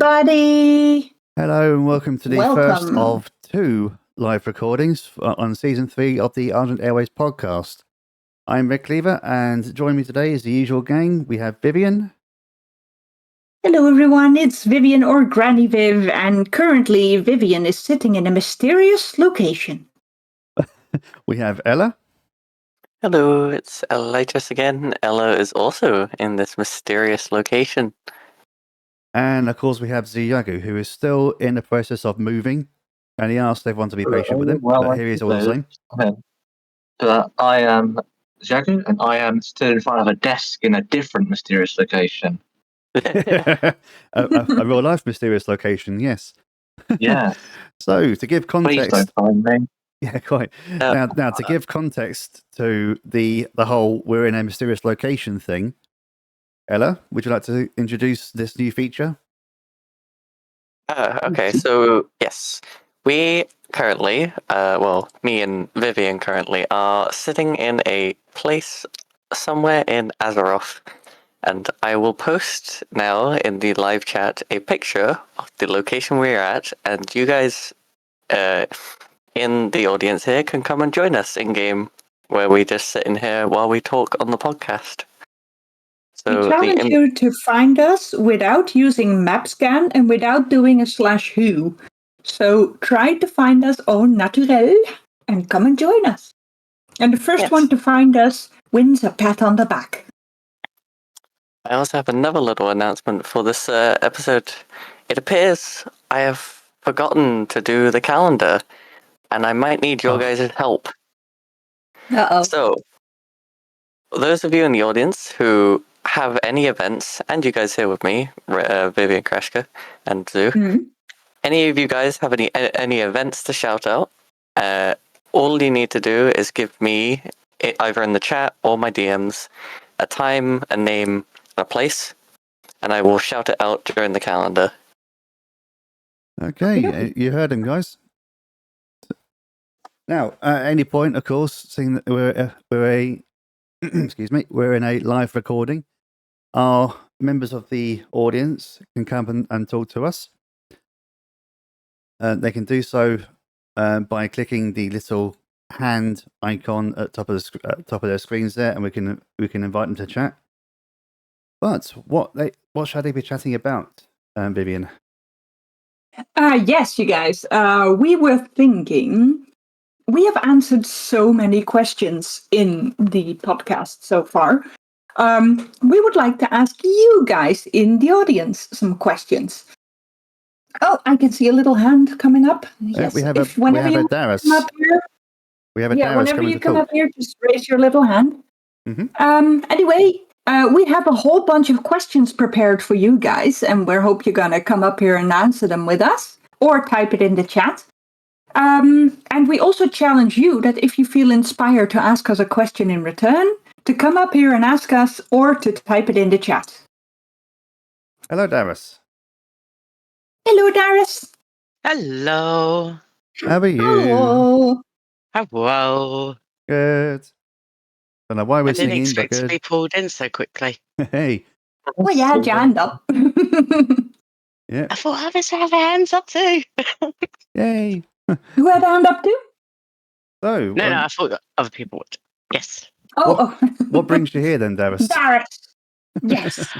everybody! Hello and welcome to the first Welcome. of 2 live recordings on Season 3 of the Argent Airways podcast. I'm Redcleaver, and joining me today is the usual gang. We have Vivian. Hello everyone, it's Vivian or Granny Viv, and currently Vivian is sitting in a mysterious location. We have Ela. Hello, it's Ela Lightris again. Ela is also in this mysterious location. And of course we have Xuyagu, who is still in the process of moving, and he asked everyone to be patient with him, but here he is all the same. I am Xuyagu, and I am still in front of a desk in a different mysterious location. a real life mysterious location, yes. Yeah. So to give Please context, don't find me. yeah, quite. Now to give context to the whole "we're in a mysterious location" thing, Ela, would you like to introduce this new feature? Okay, so yes, we currently, me and Vivian currently are sitting in a place somewhere in Azeroth, and I will post now in the live chat a picture of the location we're at, and you guys in the audience here can come and join us in game, where we just sit in here while we talk on the podcast. So We challenge you to find us without using MapScan and without doing a /who. So try to find us au naturel and come and join us. And the first one to find us wins a pat on the back. I also have another little announcement for this episode. It appears I have forgotten to do the calendar, and I might need your guys' help. Uh-oh. So, those of you in the audience who have any events, and you guys here with me, Vivian Krashka and Zoo, any of you guys have any events to shout out, all you need to do is give me, either in the chat or my DMs, a time, a name, a place, and I will shout it out during the calendar. Okay, you heard him, guys. Now, at any point, of course, seeing that we're we're in a live recording, our members of the audience can come and talk to us. They can do so by clicking the little hand icon at top of their screens there, and we can invite them to chat. But what shall they be chatting about, Vivian? Yes, you guys. We were thinking. We have answered so many questions in the podcast so far. We would like to ask you guys in the audience some questions. Oh, I can see a little hand coming up. Yes, whenever you come up here, we have a Darius whenever coming you to come talk. up here, just raise your little hand. Anyway, we have a whole bunch of questions prepared for you guys, and we hope you're gonna come up here and answer them with us, or type it in the chat. And we also challenge you that if you feel inspired to ask us a question in return, to come up here and ask us or to type it in the chat. Hello, Darius. Hello, Darius. Hello. How are you? Hello. Hello. Good. Don't know why we're I didn't singing, but expect to good. be pulled in so quickly. Hey. Well, you had your hand up. Yeah. I thought others have their hands up too. Yay. Who had a hand up too? So, No, I thought that other people would. Yes. What brings you here then, Darius? Darius. Yes.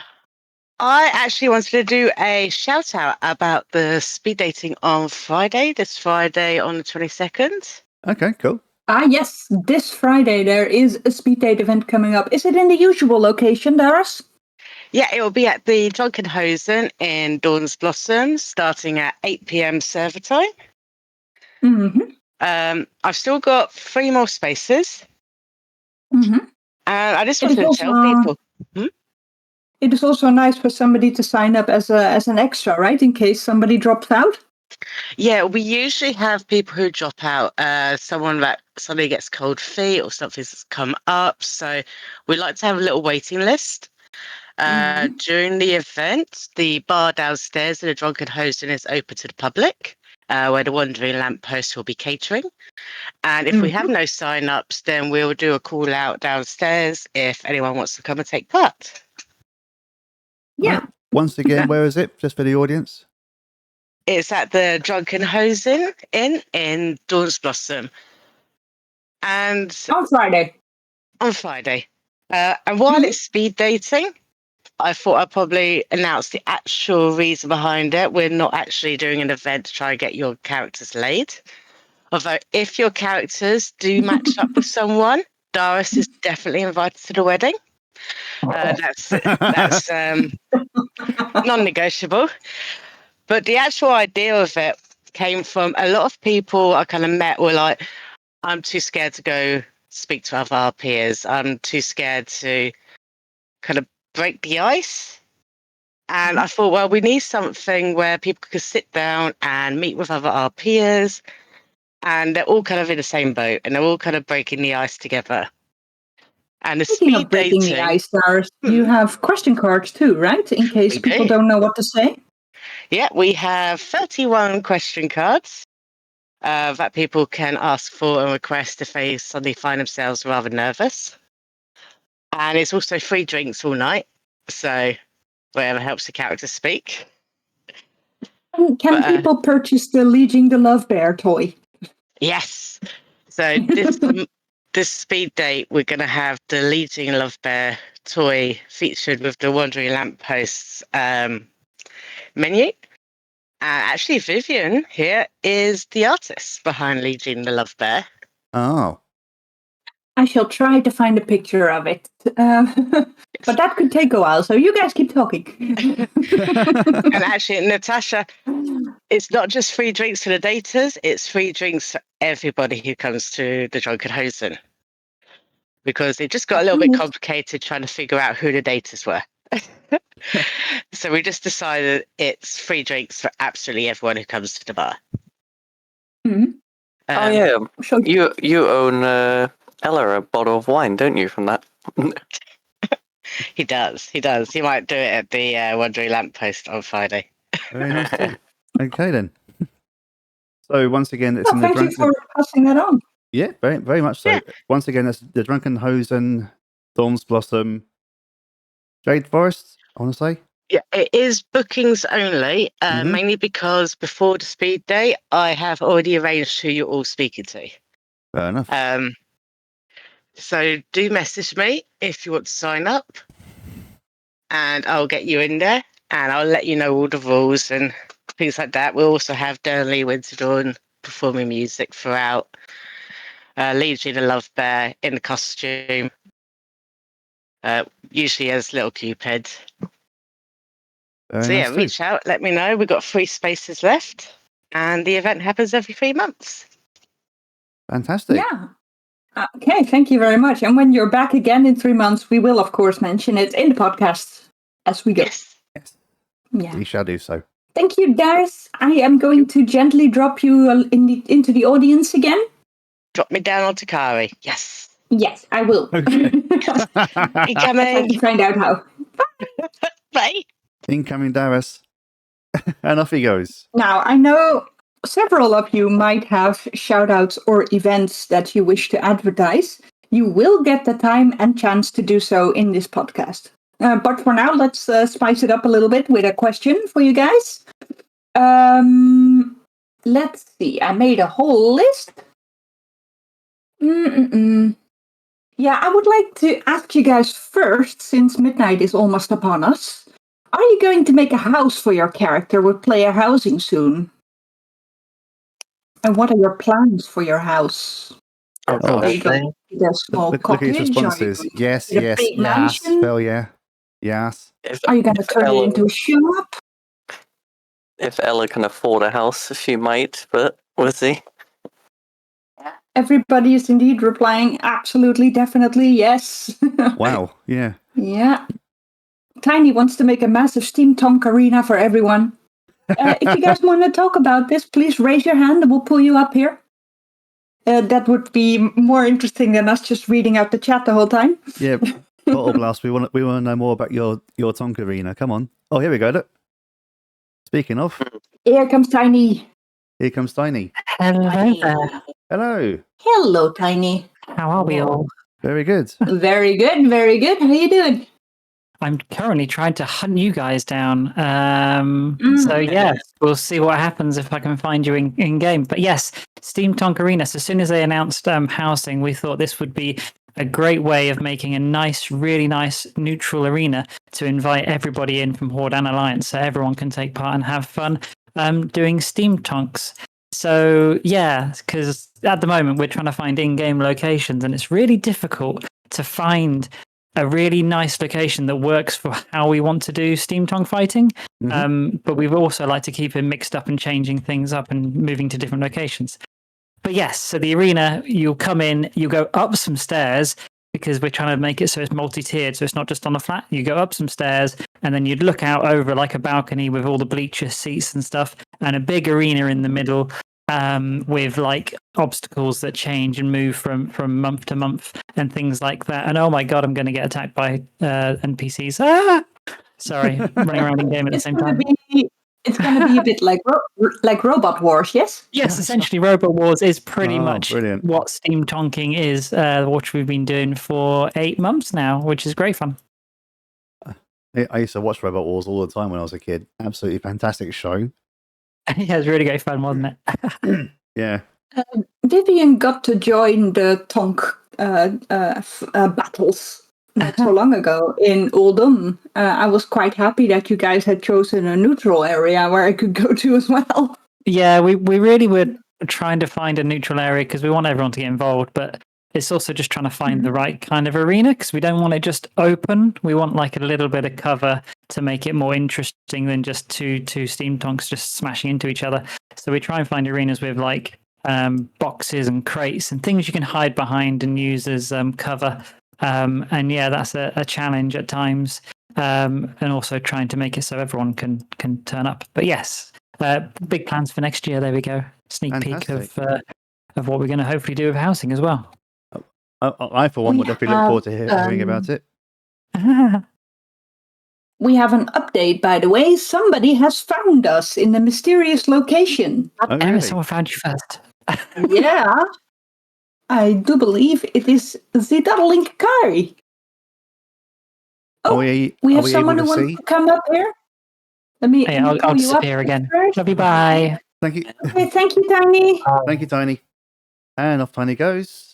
I actually wanted to do a shout out about the speed dating on Friday, this Friday on the 22nd. Okay, cool. Yes, this Friday there is a speed date event coming up. Is it in the usual location, Darius? Yeah, it will be at the Drunken Hosen in Dawn's Blossom, starting at 8 p.m. server time. I've still got 3 more spaces. And I just wanted to tell people. It is also nice for somebody to sign up as an extra, right? In case somebody drops out. Yeah, we usually have people who drop out. Somebody gets cold feet or something's come up. So we like to have a little waiting list. During the event, the bar downstairs in the Drunken Hosen is open to the public, where the Wandering Lamppost will be catering. And if we have no sign-ups, then we'll do a call out downstairs if anyone wants to come and take part. Yeah. Once again, where is it? Just for the audience? It's at the Drunken Hosen Inn in Dawn's Blossom. And On Friday. on Friday. And while it's speed dating, I thought I'd probably announce the actual reason behind it. We're not actually doing an event to try and get your characters laid. Although, if your characters do match up with someone, Doris is definitely invited to the wedding. That's non-negotiable. But the actual idea of it came from a lot of people I kind of met were like, I'm too scared to go speak to other peers. I'm too scared to kind of break the ice. And I thought, well, we need something where people could sit down and meet with other RPers, and they're all kind of in the same boat, and they're all kind of breaking the ice together. And the Speaking speed of breaking dating, the ice, Doris, you have question cards too, right? In case We people do. don't know what to say. yeah, we have 31 question cards that people can ask for and request if they suddenly find themselves rather nervous. And it's also free drinks all night, so whatever helps the character speak. Can people purchase the Legion the Love Bear toy? Yes. So this speed date, we're going to have the Legion Love Bear toy featured with the Wandering Lampposts menu. Actually, Vivian here is the artist behind Legion the Love Bear. Oh. I shall try to find a picture of it. But that could take a while, so you guys keep talking. And actually, Natasha, it's not just free drinks for the daters, it's free drinks for everybody who comes to the Drunken Hosen. Because it just got a little bit complicated trying to figure out who the daters were. So we just decided it's free drinks for absolutely everyone who comes to the bar. Oh yeah, So you own Ella a bottle of wine, don't you? From that. He does. He might do it at the Wandering Lamppost on Friday. Very nice. Okay then. So once again, it's in the thank you for passing that on. Yeah, very, very much so. Yeah. Once again, that's the Drunken Hosen, Dawn's Blossom, Jade Forest, I want to say. Yeah, it is bookings only, mainly because before the speed day, I have already arranged who you're all speaking to. Fair enough. So do message me if you want to sign up, and I'll get you in there, and I'll let you know all the rules and things like that. We'll also have Darren Winterdawn performing music throughout. Legion the Love Bear in the costume, usually as Little Cupid. Very So nice yeah, too. reach out, let me know. We've got 3 spaces left, and the event happens every 3 months. Fantastic. Yeah. Okay, thank you very much. And when you're back again in 3 months, we will, of course, mention it in the podcast as we go. Yes. Yeah. We shall do so. Thank you, Darius. I am going to gently drop you into the audience again. Drop me down on Takari. Yes. Yes, I will. Okay. You I coming? can find out how. Bye. Incoming Darius. And off he goes. Now, I know several of you might have shout-outs or events that you wish to advertise. You will get the time and chance to do so in this podcast. But for now, let's spice it up a little bit with a question for you guys. Let's see. I made a whole list. Yeah, I would like to ask you guys first, since midnight is almost upon us. Are you going to make a house for your character with player housing soon? And what are your plans for your house? Oh Oh, Are gosh. you going to get a small Look at cottage? his responses. Are you Yes, in a yes, big yes. mansion? Hell yeah. Yes. Are you going to turn it into a shop? If Ella can afford a house, she might, but we'll see. Everybody is indeed replying absolutely, definitely, yes. Wow. Yeah. Yeah. Tiny wants to make a massive steampunk arena for everyone. If you guys want to talk about this, please raise your hand and we'll pull you up here. That would be more interesting than us just reading out the chat the whole time. Yeah. Bottle Blast, we want to know more about your Tonk arena. Come on. Oh, here we go. Look. Speaking of, Here comes Tiny. here comes Tiny. Hello there. Hello. Hello, Tiny. How are we all? Very good. Very good, very good. How you doing? I'm currently trying to hunt you guys down. So Mm. yes, we'll see what happens if I can find you in game. But yes, Steampunk Arena. So as soon as they announced housing, we thought this would be a great way of making a nice, really nice neutral arena to invite everybody in from Horde and Alliance, so everyone can take part and have fun doing Steampunks. So yeah, because at the moment we're trying to find in-game locations, and it's really difficult to find a really nice location that works for how we want to do steampunk fighting. But we've also like to keep it mixed up and changing things up and moving to different locations. But yes, so the arena, you'll come in, you go up some stairs because we're trying to make it so it's multi-tiered, so it's not just on the flat. You go up some stairs and then you'd look out over like a balcony with all the bleacher seats and stuff, and a big arena in the middle with like obstacles that change and move from month to month and things like that. And oh my god, I'm going to get attacked by NPCs. Sorry, running around in game at the same time. It's going to be a bit like Robot Wars, yes? Yes, essentially, Robot Wars is pretty much brilliant. what steampunking is, which we've been doing for 8 months now, which is great fun. I used to watch Robot Wars all the time when I was a kid. Absolutely fantastic show. Yeah, it was really great fun, wasn't it? Yeah. Vivian got to join the Tonk battles not so long ago in Oldham. I was quite happy that you guys had chosen a neutral area where I could go to as well. Yeah, we really were trying to find a neutral area because we want everyone to get involved, but it's also just trying to find the right kind of arena because we don't want it just open. We want like a little bit of cover to make it more interesting than just two steampunks just smashing into each other. So we try and find arenas with like boxes and crates and things you can hide behind and use as cover. And yeah, that's a challenge at times. And also trying to make it so everyone can turn up. But yes, big plans for next year. There we go. Sneak Fantastic. peek of what we're going to hopefully do with housing as well. I for one, We would definitely look forward to hearing have, about it. We have an update, by the way. Somebody has found us in a mysterious location. Oh, Emma, really? someone found you first. Yeah, I do believe it is Zidalink Kari. Are Oh, we we have able someone to who wants see? to come up here. Let me, Hey, let me I'll pull you up disappear again. first. Love you, bye. Thank you. Okay, thank you, Tiny. Thank you, Tiny. And off Tiny goes.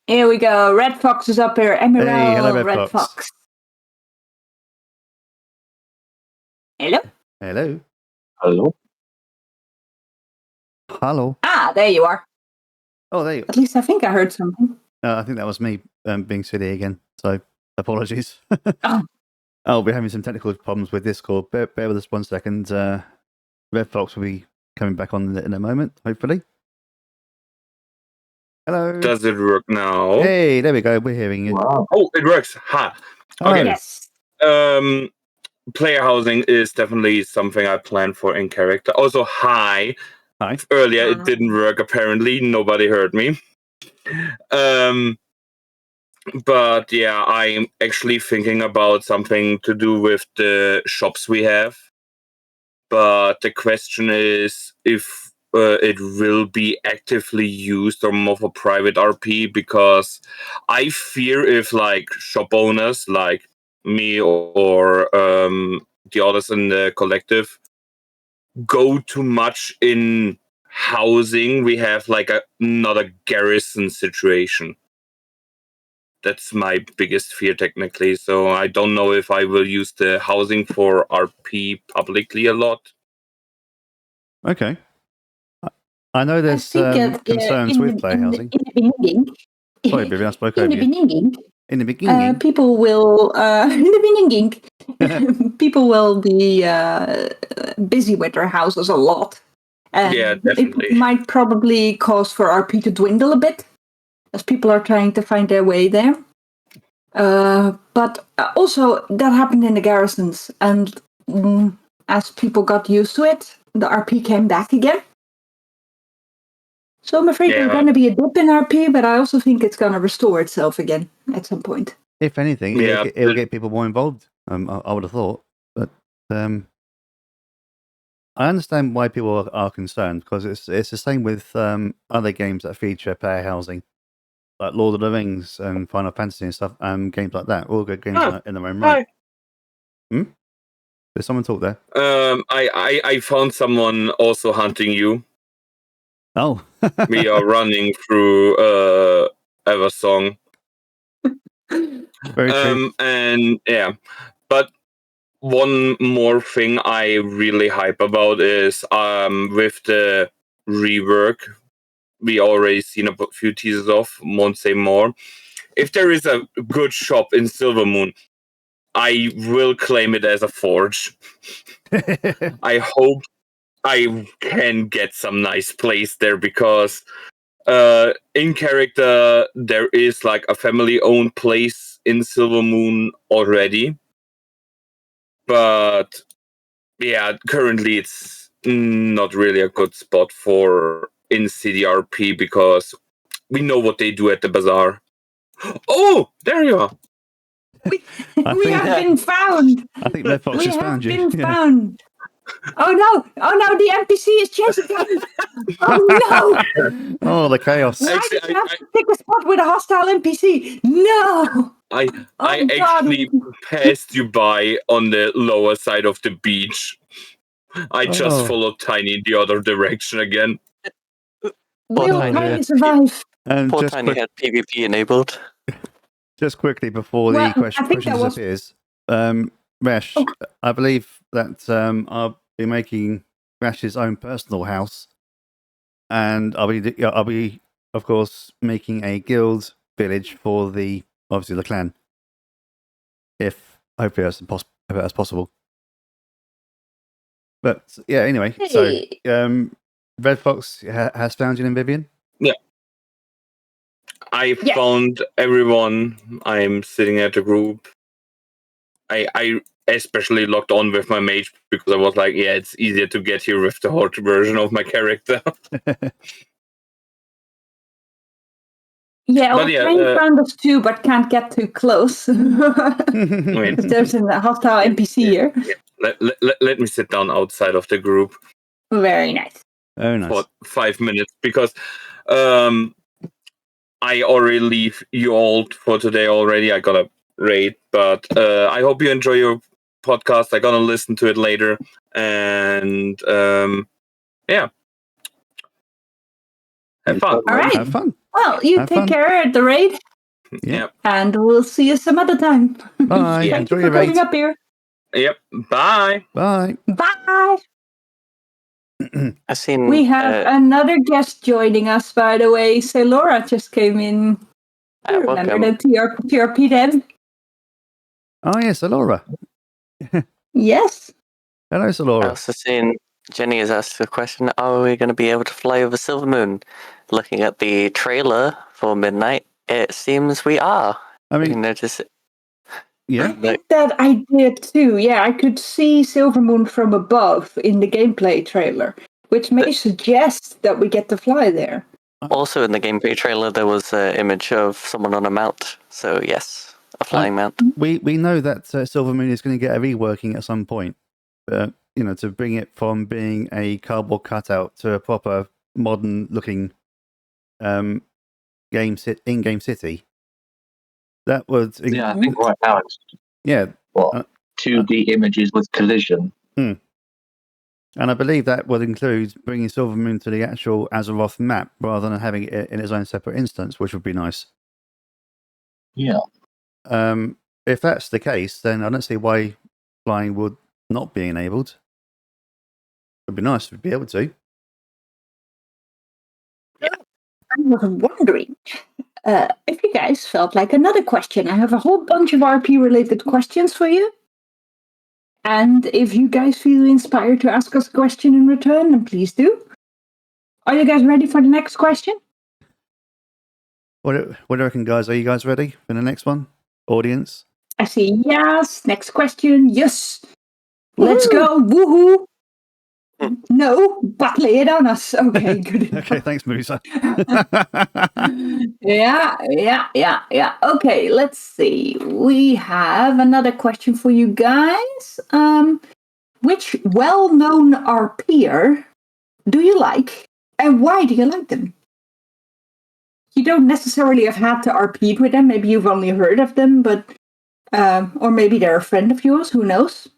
Here we go. Red Fox is up here. Emerald, Hey, hello, Red Red Fox. Fox. Hello? Hello. Hello. Hello. Ah, there you are. Oh, there you At least I think I heard something. I think that was me being silly again. So apologies. Oh. Oh, we're having some technical problems with Discord. Bear with us 1 second. Red Fox will be coming back on in a moment, hopefully. Hello. Does it work now? Hey, there we go. We're hearing you. Wow. Oh, it works. Ha. Oh, Okay. Yes. Player housing is definitely something I plan for in character. Also, hi. Hi. Earlier it didn't work apparently. Nobody heard me. But yeah, I'm actually thinking about something to do with the shops we have. But the question is if it will be actively used or more for private RP, because I fear if like shop owners like me or the others in the collective go too much in housing, we have like another garrison situation. That's my biggest fear technically. So I don't know if I will use the housing for RP publicly a lot. Okay. I know there's concerns with player housing. In the beginning, Sorry, Vivian, I spoke in over the you. beginning, In the beginning. people will in the beginning, people will be busy with their houses a lot, and Yeah, definitely. it might probably cause for RP to dwindle a bit as people are trying to find their way there. But also that happened in the garrisons, and as people got used to it, the RP came back again. So I'm afraid there's going to be a dip in RP, but I also think it's going to restore itself again at some point. If anything, Yeah, it'll get people more involved. I would have thought, but I understand why people are concerned, because it's the same with other games that feature player housing. like Lord of the Rings and Final Fantasy and stuff, games like that. All good games in their own right. Did someone talk there? I found someone also hunting you. Oh. We are running through Eversong. Very true. And yeah, but one more thing I really hype about is with the rework. We already seen a few teasers of, won't say more. If there is a good shop in Silvermoon, I will claim it as a forge. I hope I can get some nice place there because in character there is like a family-owned place in Silvermoon already. But yeah, currently it's not really a good spot for in-city RP because we know what they do at the bazaar. Oh, there you are. We have been found. I think Red Fox has found you. We have been found. Oh no! The NPC is chasing us. Oh no! Oh, the chaos. Why did you have to pick a spot with a hostile NPC? No! I actually passed you by on the lower side of the beach. I just followed Tiny the other direction again. Will Tiny survive? Poor Tiny had PvP enabled. Just quickly before the question disappears, Resh, I believe that I'll be making Rash's own personal house, and I'll be of course making a guild village for obviously the clan, if hopefully that's possible. But yeah, anyway, so Red Fox has found you in Vivian. Yeah. I found everyone. I'm sitting at the group. I especially logged on with my mage because I was like, yeah, it's easier to get here with the horde version of my character. Yeah, Train found us too, but can't get too close. There's a hostile NPC here. Yeah. Let me sit down outside of the group. Very nice. Oh, nice. For 5 minutes because I already leave you all for today already. I got a raid, but I hope you enjoy your podcast. I'm gonna listen to it later, and yeah, have fun. All right, have fun. Well, you take care at the raid. Yeah, and we'll see you some other time. Bye. Thank Enjoy you your for coming raid. up here. Yep. Bye. Bye. Bye. I've seen. We have another guest joining us, by the way. So Laura just came in. Remember the TRP then? Oh yes, Alora. Yes. Hello, Salora. I've also seen Jenny has asked the question: are we going to be able to fly over Silvermoon? Looking at the trailer for Midnight, it seems we are. I mean, you notice it. Yeah. I think that I did too. Yeah, I could see Silvermoon from above in the gameplay trailer, which may suggest that we get to fly there. Also in the gameplay trailer, there was an image of someone on a mount. So yes, a flying mount. We know that Silvermoon is going to get a reworking at some point. But, to bring it from being a cardboard cutout to a proper modern-looking in-game city. That would... Yeah, I think right now it's 2D images with collision. And I believe that would include bringing Silvermoon to the actual Azeroth map rather than having it in its own separate instance, which would be nice. Yeah. If that's the case, then I don't see why flying would not be enabled. It would be nice to be able to. I was wondering if you guys felt like another question. I have a whole bunch of RP-related questions for you. And if you guys feel inspired to ask us a question in return, then please do. Are you guys ready for the next question? What do you reckon, guys? Are you guys ready for the next one? Audience? I see yes. Next question. Yes. Let's go. Woohoo. No, but lay it on us. Okay, good. Okay, thanks, Musa. Yeah. Okay, let's see. We have another question for you guys. Which well-known RPer do you like, and why do you like them? you don't necessarily have had to RP with them. Maybe you've only heard of them, but or maybe they're a friend of yours. Who knows?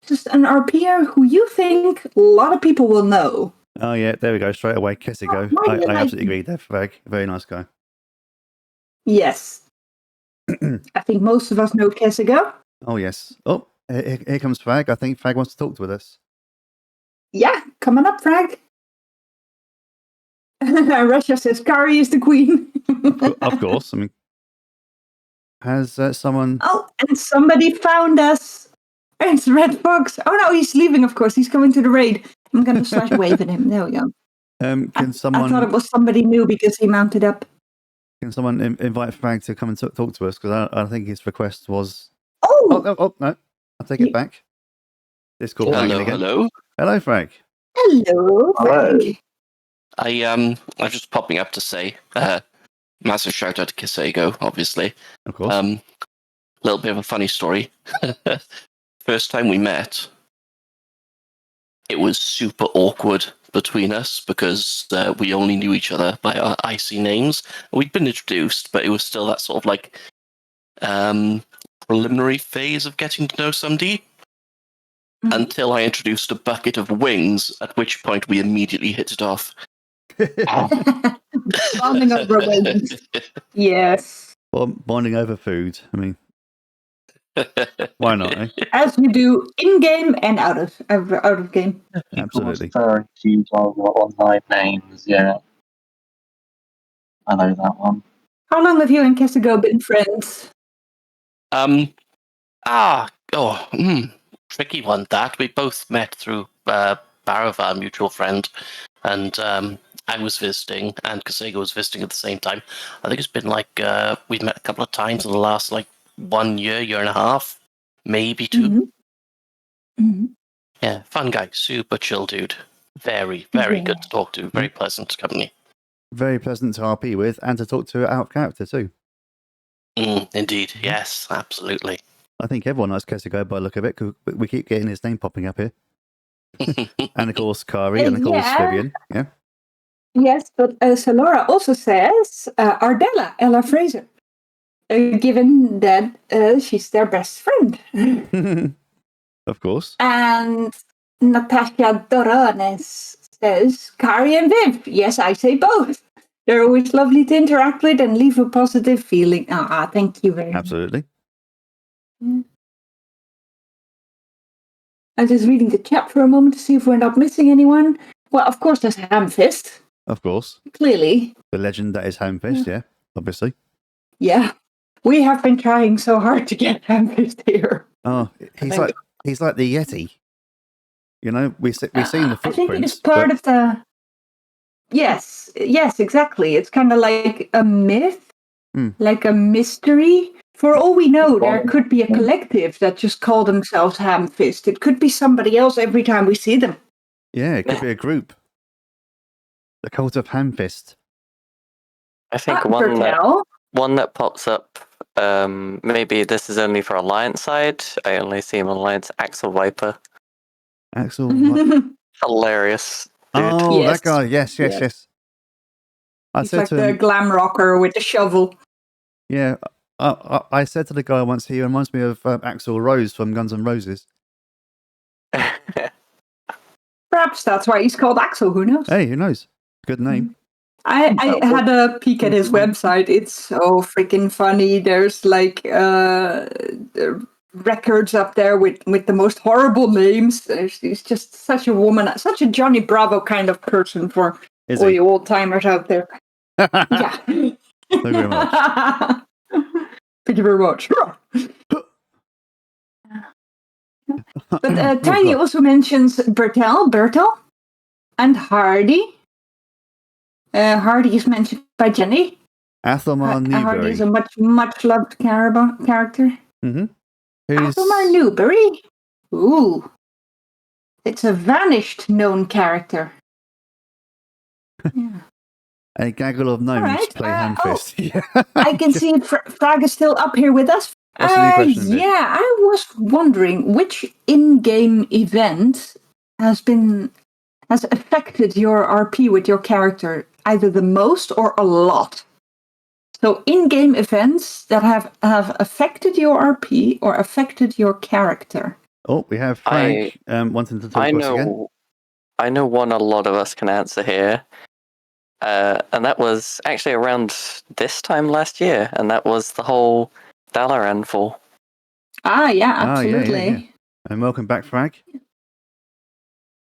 Just an RPer who you think a lot of people will know. Oh yeah, there we go. Straight away, Kessigo. I absolutely agree there, Frag. Very nice guy. Yes. I think most of us know Kessigo. Oh yes. Oh, here comes Frag. I think Frag wants to talk with us. Yeah, come on up, Frag. Russia says Kari is the queen. Of course. I mean, has someone... Oh, and somebody found us. It's Red Fox. Oh no, he's leaving, of course. He's coming to the raid. I'm going to wave at him. There we go. Can someone... I thought it was somebody new because he mounted up. Can someone invite Frag to come and talk to us? Because I think his request was... Oh, no. I'll take it back. This call again. Hello, Frag. Hello, Frag. I'm just popping up to say, massive shout out to Xuyagu, obviously. Of course. Little bit of a funny story. First time we met, it was super awkward between us because we only knew each other by our IC names. We'd been introduced, but it was still that sort of like preliminary phase of getting to know somebody. Mm-hmm. Until I introduced a bucket of wings, at which point we immediately hit it off. Bonding over wings. Yes. Well, bonding over food. I mean, why not? Eh? As you do in game and out of game. Absolutely. Referring to online names, yeah. I know that one. How long have you and Kessigo been friends? Tricky one. That we both met through Barava, mutual friend, and I was visiting, and Kessigo was visiting at the same time. I think it's been like we've met a couple of times in the last 1 year and a half, maybe 2. Mm-hmm. Mm-hmm. Yeah, fun guy, super chill dude. Very, very good to talk to. Very pleasant company. Very pleasant to RP with and to talk to out of character too. Indeed, yes, absolutely. I think everyone likes Kessigo by the look of it, because we keep getting his name popping up here. And of course, Kari, and of course, Vivian. Yeah. Yes, but Salora also says Ardella, Ella Fraser, given that she's their best friend. Of course. And Natasha Dorones says Kari and Viv. Yes, I say both. They're always lovely to interact with and leave a positive feeling. Thank you very much. Absolutely. Yeah. I'm just reading the chat for a moment to see if we're not missing anyone. Well, of course, there's Hamfist. Of course. Clearly. The legend that is Hamfist, yeah, obviously. Yeah. We have been trying so hard to get Hamfist here. Oh, he's like the Yeti. You know, we've seen the footprints. I think it is part of the... Yes, exactly. It's kind of like a myth, like a mystery. For all we know, there could be a collective that just call themselves Hamfist. It could be somebody else every time we see them. Yeah, it could be a group. The Cult of Hamfist. I think one that pops up, maybe this is only for Alliance side. I only see him on Alliance, Axel Viper. Axel Hilarious. Dude. Oh, Yes. that guy. Yes. He's like the glam rocker with the shovel. Yeah, I said to the guy once, he reminds me of Axl Rose from Guns N' Roses. Perhaps that's why he's called Axel, who knows? Hey, who knows? Good name. I had a peek at his website. It's so freaking funny. There's records up there with the most horrible names. He's just such a woman, such a Johnny Bravo kind of person for all you old timers out there. Yeah. Thank you very much. Thank you very much. But Tiny also mentions Bertel, and Hardy. Hardy is mentioned by Jenny. Athelmar Newberry. Hardy is a much loved character. Mm-hmm. Athelmar Newberry? Ooh. It's a vanished known character. Yeah. A gaggle of gnomes play Hamfist. Yeah. I can see Frag is still up here with us. What's the new question, yeah, I was wondering which in-game event has affected your RP with your character either the most or a lot. So in-game events that have affected your RP or affected your character. Oh, we have Frank wanting to talk to us again. I know one a lot of us can answer here. And that was actually around this time last year, and that was the whole Dalaran fall. Yeah, absolutely. Yeah. And welcome back, Frank.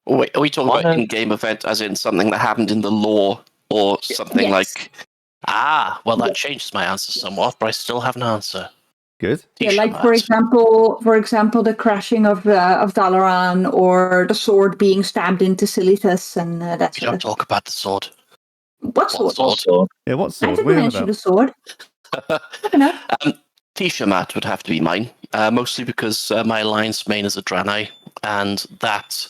Wait, are we talking about in-game event as in something that happened in the lore, or something like... well, that changes my answer somewhat, but I still have an answer. Good. Yeah, like for example, the crashing of Dalaran, or the sword being stabbed into Silithus, and that. We don't talk about the sword. What sword? Yeah, what sword? I didn't mention the sword. Tiamat would have to be mine, mostly because my alliance main is a Draenei, and that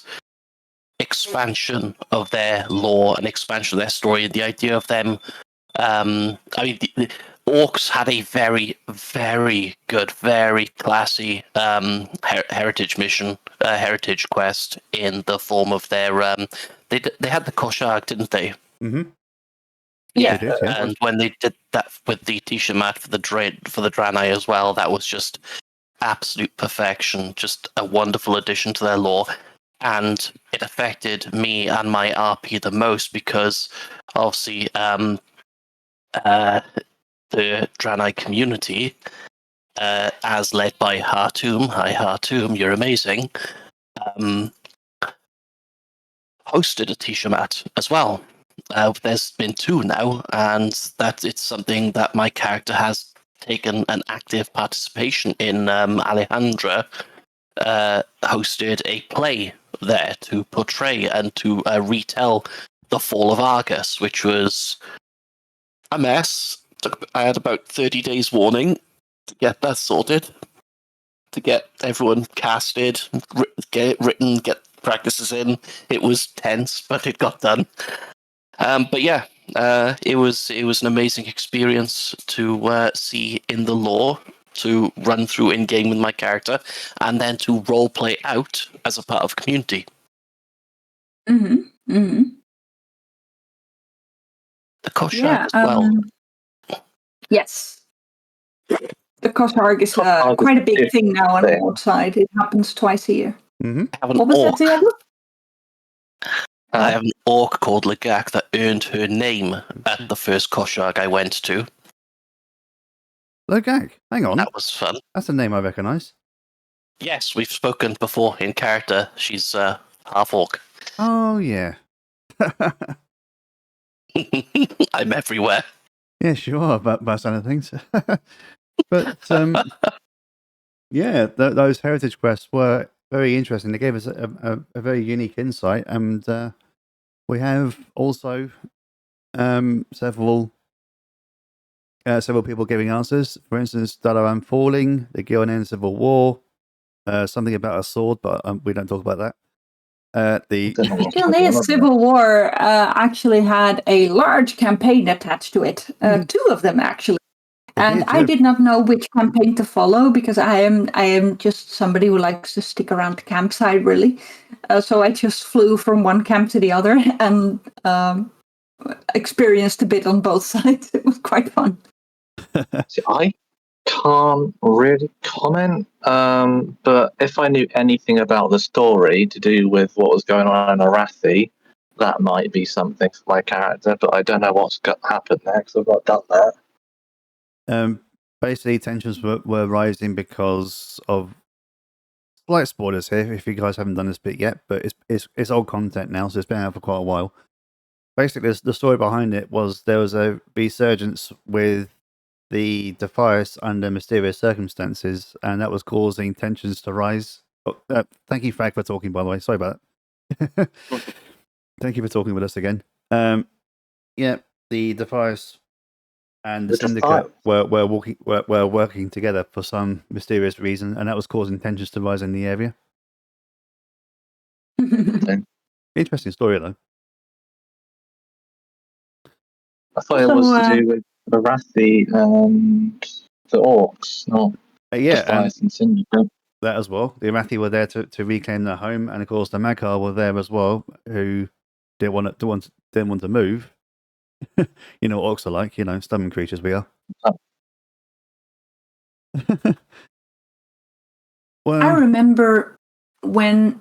expansion of their lore and expansion of their story, the idea of them, the orcs had a very, very good, very classy heritage mission, heritage quest in the form of their they had the Koshag, didn't they? Mm-hmm. Yeah, They did, yeah. And when they did that with the Tiamat for the Draenei as well, that was just absolute perfection, just a wonderful addition to their lore. And it affected me and my RP the most because, obviously, the Draenei community, as led by Hartoum, hi Hartoum, you're amazing, hosted a Tiamat as well. There's been 2 now, and that it's something that my character has taken an active participation in. Alejandra hosted a play there to portray and to retell the fall of Argus, which was a mess. I had about 30 days warning to get that sorted, to get everyone casted, get it written, get practices in. It was tense, but it got done. But yeah, it was an amazing experience to see in the lore, to run through in game with my character, and then to role play out as a part of community. Mm-hmm. Mm-hmm. The Koshag as well. Yes. The Koshag is quite a big thing now on the outside. It happens twice a year. Mm-hmm. What was that, Xuyagu? I have an orc called Lagak that earned her name at the first Koshag I went to. Lagak? Hang on. That was fun. That's a name I recognise. Yes, we've spoken before in character. She's half orc. Oh, yeah. I'm everywhere. Yes, you are, by some of things. But, yeah, those heritage quests were very interesting. They gave us a very unique insight, and we have also several people giving answers. For instance, Dalaran falling, the Gilnan Civil War, something about a sword, but we don't talk about that. The Gilnea's Civil War actually had a large campaign attached to it. 2 of them, actually. And I did not know which campaign to follow because I am just somebody who likes to stick around the campsite, really. So I just flew from one camp to the other and experienced a bit on both sides. It was quite fun. See, I can't really comment, but if I knew anything about the story to do with what was going on in Arathi, that might be something for my character, but I don't know what's happened next. I've not done that. Basically, tensions were rising because of slight spoilers here. If you guys haven't done this bit yet, but it's old content now, so it's been out for quite a while. Basically, the story behind it was there was a resurgence with the Defias under mysterious circumstances, and that was causing tensions to rise. Oh, thank you, Frank, for talking. By the way, sorry about that. Thank you for talking with us again. Yeah, the Defias and the Syndicate were working together for some mysterious reason, and that was causing tensions to rise in the area. Interesting story, though. I thought it was to do with Arathi and the orcs, not Defias and Syndicate. That as well. The Arathi were there to reclaim their home, and of course the Makar were there as well, who didn't want to move. You know what orcs are like, stubborn creatures we are. Oh. Well, I remember when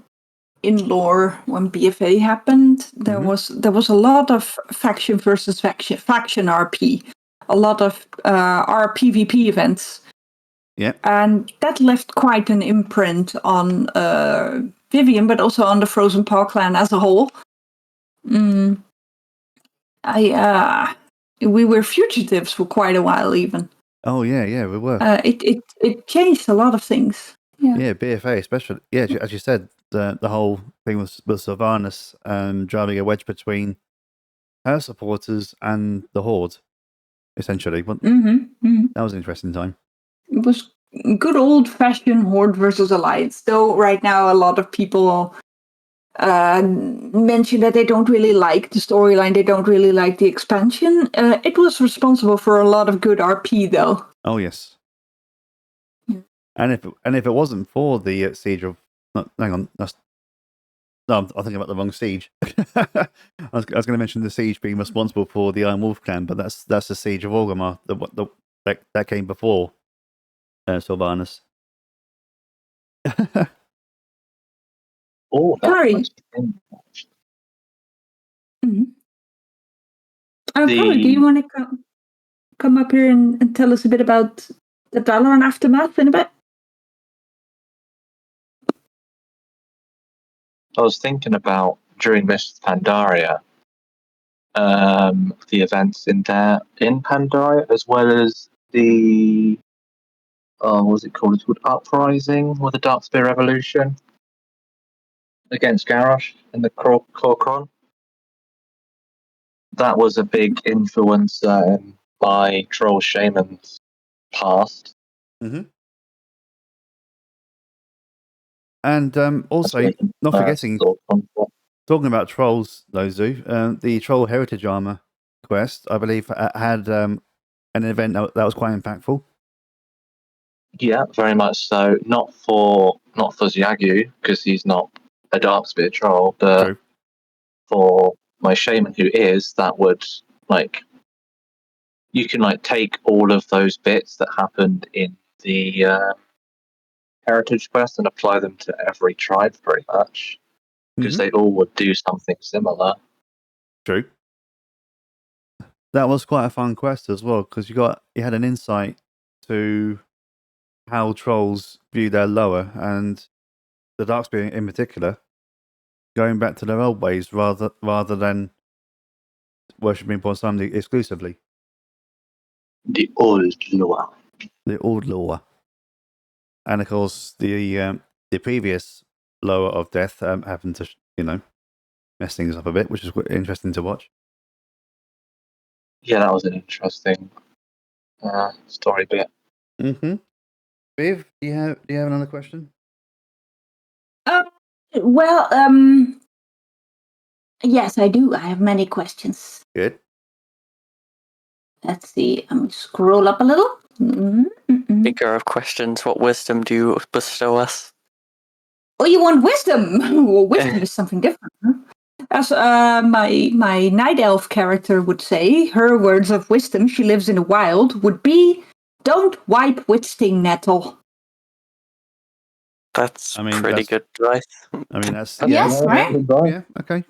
in lore, when BFA happened, there was a lot of faction versus faction RP, a lot of RPVP events. Yeah. And that left quite an imprint on Vivian, but also on the Frozen Paw clan as a whole. We were fugitives for quite a while, even. oh yeah, we were. It changed a lot of things. Yeah, BFA especially. Yeah, as you said, the whole thing was Sylvanas driving a wedge between her supporters and the Horde, essentially. That was an interesting time. It was good old-fashioned Horde versus Alliance, though right now a lot of people mention that they don't really like the storyline, they don't really like the expansion. It was responsible for a lot of good RP, though. Oh, yes. And if it wasn't for the siege of... No, hang on. I'm thinking about the wrong siege. I was going to mention the siege being responsible for the Iron Wolf clan, but that's the siege of Orgrimmar that came before Sylvanas. Oh, Sorry. Kari, do you want to come up here and tell us a bit about the Dalaran aftermath in a bit? I was thinking about during Mists of Pandaria, the events in Pandaria, as well as the what was it called? It's called Uprising or the Darkspear Revolution against Garrosh in the Kor'kron. That was a big influence in my troll shaman's past. And also, not forgetting, talking about trolls, though, Zoo, the Troll Heritage Armor quest, I believe, had an event that was quite impactful. Yeah, very much so. Not for Xuyagu, because he's not a Darkspear troll, but True. for my shaman who is, that would, you can, take all of those bits that happened in the Heritage quest and apply them to every tribe, pretty much. Because they all would do something similar. True. That was quite a fun quest as well, because you had an insight to how trolls view their lower, and the Darkspear in particular, going back to their old ways rather than worshipping upon somebody exclusively. The old lore. The old lore. And of course, the previous lower of death happened to, mess things up a bit, which is interesting to watch. Yeah, that was an interesting story bit. Viv, do you have another question? Yes, I do. I have many questions. Good. Let's see. I'm going to scroll up a little. Speaker of questions, what wisdom do you bestow us? Oh, you want wisdom? Well, wisdom is something different. Huh? As my night elf character would say, her words of wisdom, she lives in the wild, would be, don't wipe with sting nettle. That's pretty good advice. I mean, that's... Yes, right? Yeah, okay.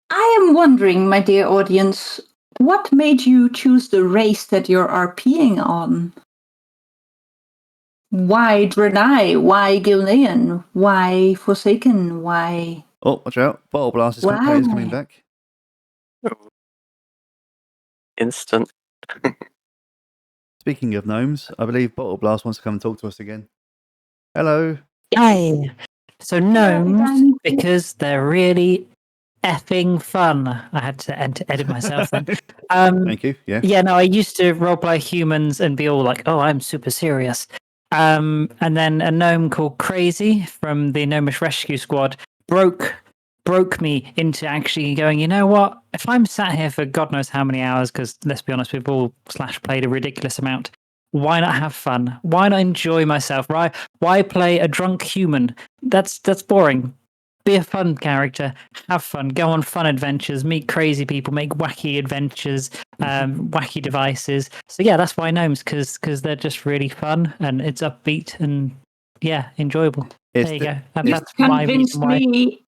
I am wondering, my dear audience, what made you choose the race that you're RPing on? Why Draenei? Why Gilnean? Why Forsaken? Why... Oh, watch out. Bottle Blast is coming back. Instant. Speaking of gnomes, I believe Bottle Blast wants to come and talk to us again. Hello. Hi. So gnomes, because they're really effing fun. I had to edit myself then. Thank you. Yeah. Yeah, no, I used to roleplay humans and be all like, oh, I'm super serious. And then a gnome called Crazy from the Gnomish Rescue Squad broke me into actually going, you know what? If I'm sat here for God knows how many hours, because let's be honest, we've all /played a ridiculous amount. Why not have fun? Why not enjoy myself? Why play a drunk human? That's boring. be a fun character, have fun, go on fun adventures, meet crazy people, make wacky adventures, wacky devices. So yeah, that's why gnomes, because they're just really fun and it's upbeat and enjoyable. There you go. And You've that's my reason convinced why. me.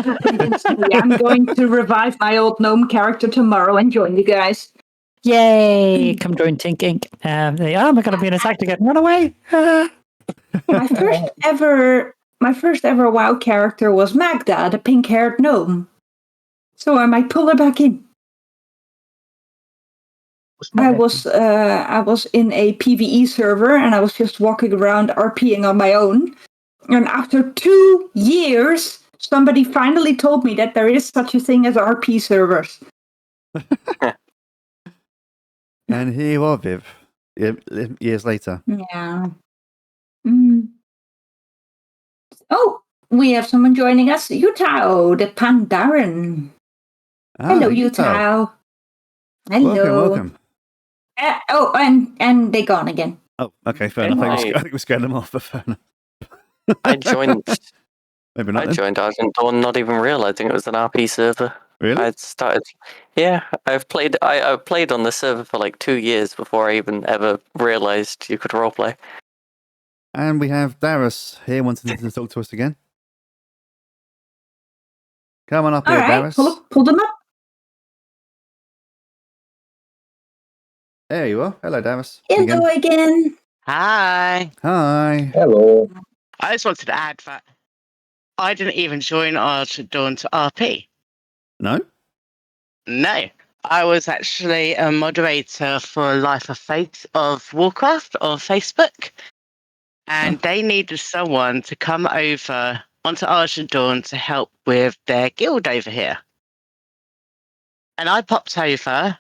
Convinced me. I'm going to revive my old gnome character tomorrow and join you guys. Yay! Come join Tink Inc. I'm gonna be an attack again. Run away! My first ever WoW character was Magda, the pink-haired gnome. So I might pull her back in. I was in a PvE server and I was just walking around RPing on my own. And after 2 years, somebody finally told me that there is such a thing as RP servers. And here you are, Viv, years later. Yeah. Mm. Oh, we have someone joining us. Yutao, the Pandaren. Hello, Yutao. Hello. Welcome. And they gone again. Oh, okay, fair enough. I think we scared them off, but fair enough. I joined. Maybe not. I joined Argent Dawn, not even realizing it was an RP server. Really? I started. Yeah, I've played. I played on the server for like 2 years before I even ever realized you could roleplay. And we have Darius here wanting to talk to us again. Come on up here, Darius. Pull them up. There you are. Hello, Darius. Hello again. Hi. Hi. Hello. I just wanted to add that I didn't even join Argent Dawn to RP. No? No. I was actually a moderator for Life of Faith of Warcraft on Facebook. And they needed someone to come over onto Argent Dawn to help with their guild over here. And I popped over,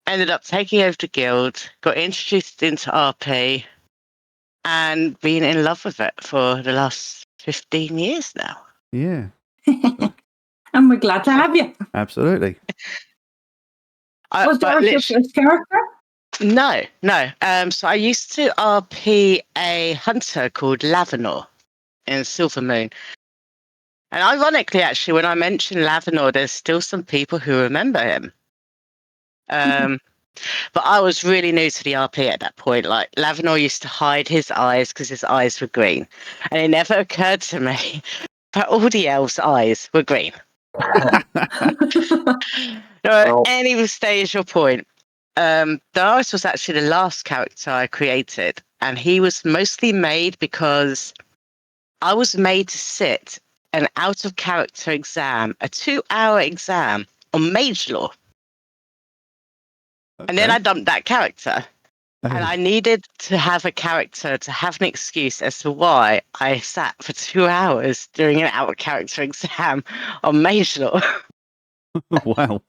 ended up taking over the guild, got introduced into RP, and been in love with it for the last 15 years now. Yeah. And we're glad to have you. Absolutely. Was Darius your first character? No. So I used to RP a hunter called Lavenor in Silvermoon. And ironically, actually, when I mention Lavenor, there's still some people who remember him. But I was really new to the RP at that point. Like, Lavenor used to hide his eyes because his eyes were green. And it never occurred to me that all the elves' eyes were green. No, any stage or point. Darius was actually the last character I created, and he was mostly made because I was made to sit an out-of-character exam, a 2-hour exam on Mage Lore. Okay. And then I dumped that character. And I needed to have a character to have an excuse as to why I sat for 2 hours doing an out-of-character exam on Mage Lore. Wow.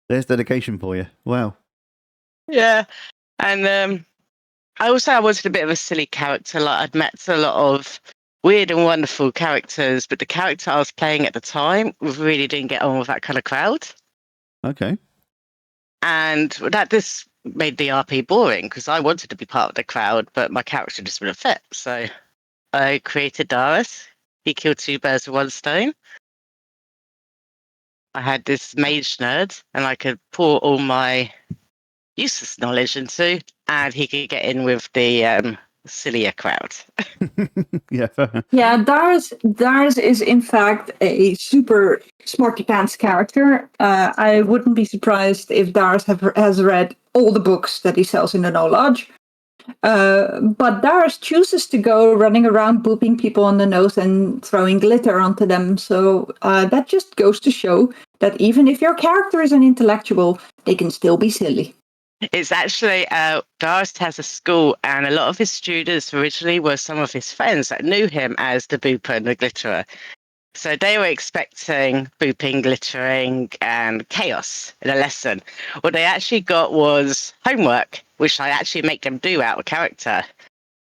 There's dedication for you. Wow. Yeah. And I wanted a bit of a silly character. Like, I'd met a lot of weird and wonderful characters, but the character I was playing at the time really didn't get on with that kind of crowd. Okay. And this made the RP boring because I wanted to be part of the crowd, but my character just wouldn't fit. So I created Darius. He killed 2 birds with 1 stone. I had this mage nerd, and I could pour all my useless knowledge into, and he could get in with the sillier crowd. Yeah, Darius is in fact a super smarty pants character. I wouldn't be surprised if Darius has read all the books that he sells in the No Lodge. But Darius chooses to go running around booping people on the nose and throwing glitter onto them. So that just goes to show that even if your character is an intellectual, they can still be silly. It's actually, Darius has a school, and a lot of his students originally were some of his friends that knew him as the Booper and the Glitterer. So they were expecting booping, glittering, and chaos in a lesson. What they actually got was homework, which I actually make them do out of character.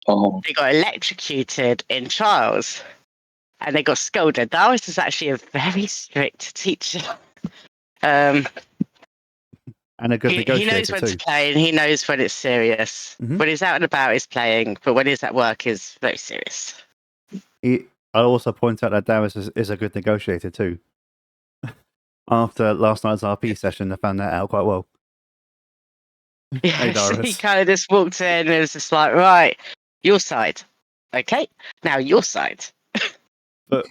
Oh. They got electrocuted in trials, and they got scolded. Darius is actually a very strict teacher. And a good negotiator he knows when to play, and he knows when it's serious. Mm-hmm. When he's out and about, he's playing, but when he's at work, he's very serious. I'll also point out that Darius is a good negotiator too. After last night's RP session, I found that out quite well. Yeah, Hey, so he Darius. kind of just walked in and was just like, right, your side. Okay, now your side. But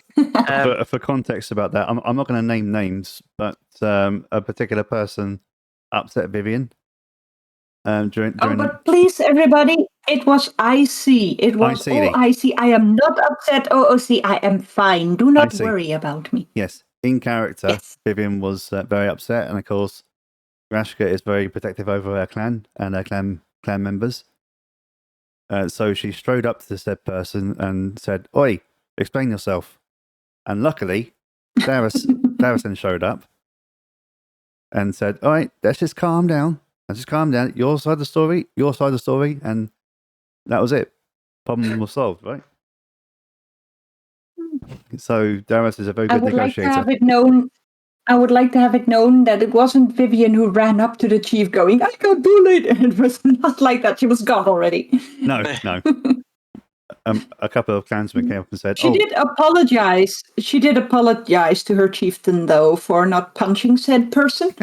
for context about that, I'm not going to name names, but a particular person upset Vivian during but please, everybody, it was IC. It was all IC. I am not upset, OOC. I am fine. Do not worry about me. Yes, in character, Vivian was very upset, and of course, Rashka is very protective over her clan and her clan members. So she strode up to the said person and said, "Oi, explain yourself." And luckily, Darius then showed up and said, "All right, let's just calm down. Your side of the story, and that was it. Problem was solved, right?" So Darius is a very good negotiator. I would like to have it known that it wasn't Vivian who ran up to the chief going, "I got bullied." It was not like that. She was gone already. No. A couple of clansmen came up and said, She did apologize. She did apologize to her chieftain, though, for not punching said person.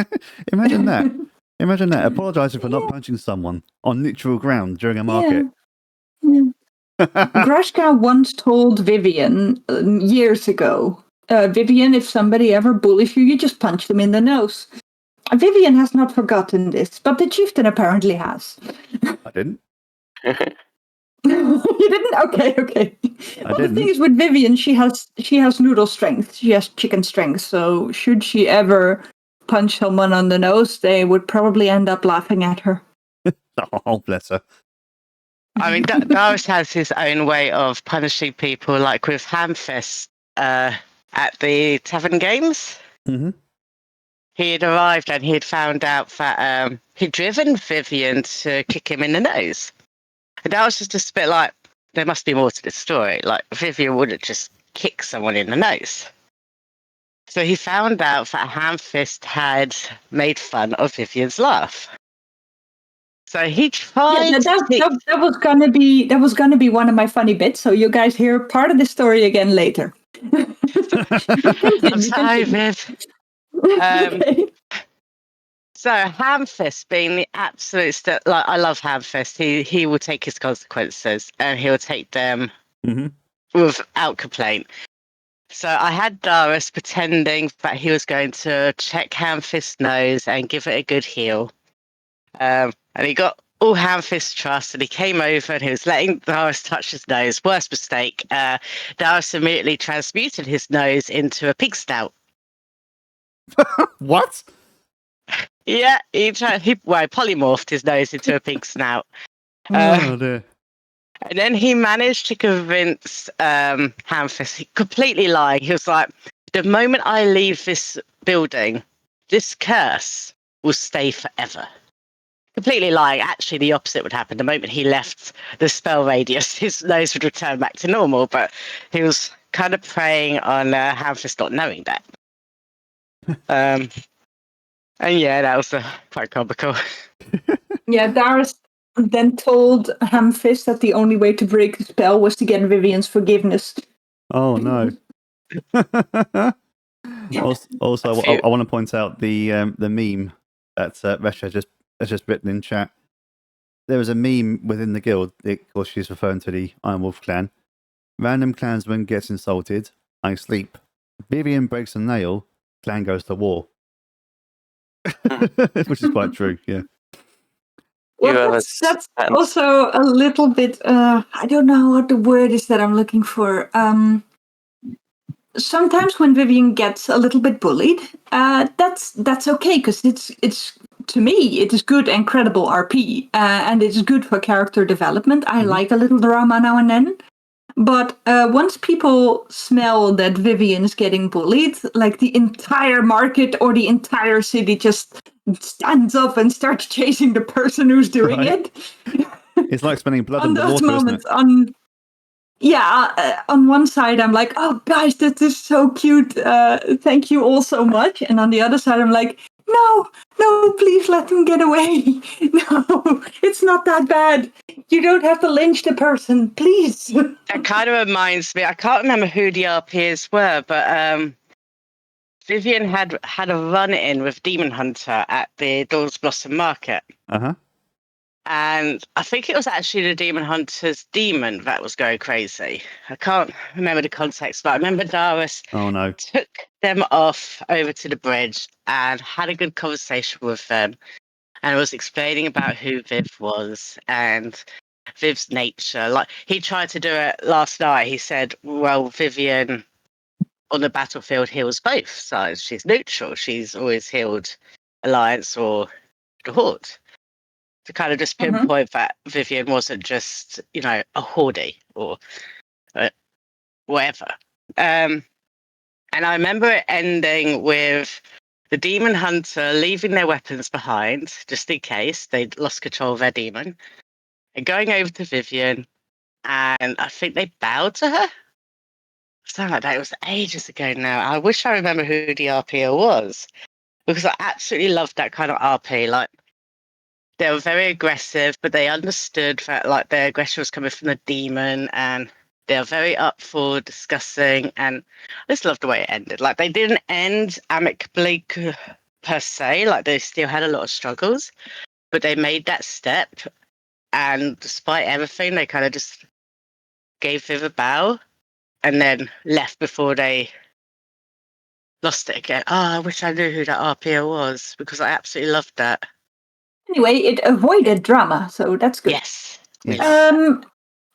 Imagine that. Apologizing for not punching someone on neutral ground during a market. Yeah. Grashka once told Vivian years ago, Vivian, if somebody ever bullies you, you just punch them in the nose. Vivian has not forgotten this, but the chieftain apparently has. I didn't. You didn't? Okay. The thing is with Vivian, she has noodle strength. She has chicken strength. So should she ever punch someone on the nose, they would probably end up laughing at her. Oh, bless her. I mean, Darius has his own way of punishing people, like with Hamfist at the Tavern Games. Mm-hmm. He had arrived and he had found out that he'd driven Vivian to kick him in the nose. And Darius was just a bit like, there must be more to this story. Like, Vivian wouldn't just kick someone in the nose. So he found out that Hamfist had made fun of Vivian's laugh. So he tried. Yeah, that was gonna be one of my funny bits. So you guys hear part of the story again later. I'm sorry, Viv. Okay. So Hamfist being the absolute I love Hamfist. He will take his consequences and he'll take them without complaint. So I had Darius pretending that he was going to check Hamfist's nose and give it a good heel. And he got all Hamfist's trust, and he came over and he was letting Darius touch his nose. Worst mistake. Darius immediately transmuted his nose into a pig snout. What? Yeah, he polymorphed his nose into a pig snout. Oh dear. And then he managed to convince Hamfist, completely lying. He was like, the moment I leave this building, this curse will stay forever. Completely lying. Actually, the opposite would happen. The moment he left the spell radius, his nose would return back to normal. But he was kind of preying on Hamfist not knowing that. And yeah, that was quite comical. Yeah, Darius then told Hamfist that the only way to break the spell was to get Vivian's forgiveness. Oh no. Also, I want to point out the meme that Resha has just written in chat. There was a meme within the guild. Of course, she's referring to the Iron Wolf clan. Random clansman gets insulted. I sleep. Vivian breaks a nail. Clan goes to war. Which is quite true, yeah. Well, that's also a little bit, I don't know what the word is that I'm looking for. Sometimes when Vivian gets a little bit bullied, that's okay, because it's to me, it is good and credible RP, and it's good for character development. I like a little drama now and then. But once people smell that Vivian is getting bullied, like the entire market or the entire city just stands up and starts chasing the person who's doing it. It's like spending blood in the water, moments, isn't it? On one side, I'm like, oh, guys, this is so cute. Thank you all so much. And on the other side, I'm like, No, please let them get away. No, it's not that bad. You don't have to lynch the person, please. That kind of reminds me. I can't remember who the RPs were, but Vivian had a run-in with Demon Hunter at the Dawn's Blossom Market. Uh-huh. And I think it was actually the Demon Hunter's demon that was going crazy. I can't remember the context, but I remember Darius took them off over to the bridge and had a good conversation with them and was explaining about who Viv was and Viv's nature. Like, he tried to do it last night. He said, well, Vivian on the battlefield heals both sides. She's neutral. She's always healed Alliance or the Horde. To kind of just pinpoint that Vivian wasn't just, a hoardie or whatever. And I remember it ending with the Demon Hunter leaving their weapons behind, just in case they'd lost control of their demon, and going over to Vivian, and I think they bowed to her. Something like that. It was ages ago now. I wish I remember who the RP was, because I absolutely loved that kind of RP. Like, they were very aggressive, but they understood that like their aggression was coming from the demon, and they were very up for discussing. And I just loved the way it ended. Like, they didn't end amicably per se. Like, they still had a lot of struggles, but they made that step. And despite everything, they kind of just gave Viv a bow and then left before they lost it again. Oh, I wish I knew who that RPO was, because I absolutely loved that. Anyway, it avoided drama, so that's good. Yes.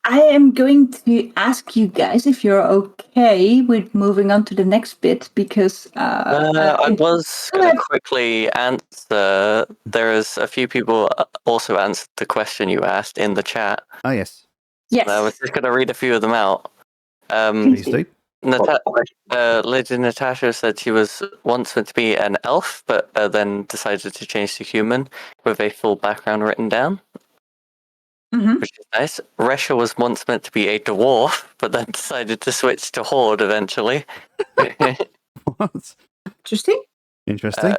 I am going to ask you guys if you're okay with moving on to the next bit, because I was going to quickly answer. There is a few people also answered the question you asked in the chat. Oh, yes. Yes. I was just going to read a few of them out. Please do. Lady Natasha said she was once meant to be an elf, but then decided to change to human with a full background written down, which is nice. Resha was once meant to be a dwarf, but then decided to switch to horde eventually. What? Interesting.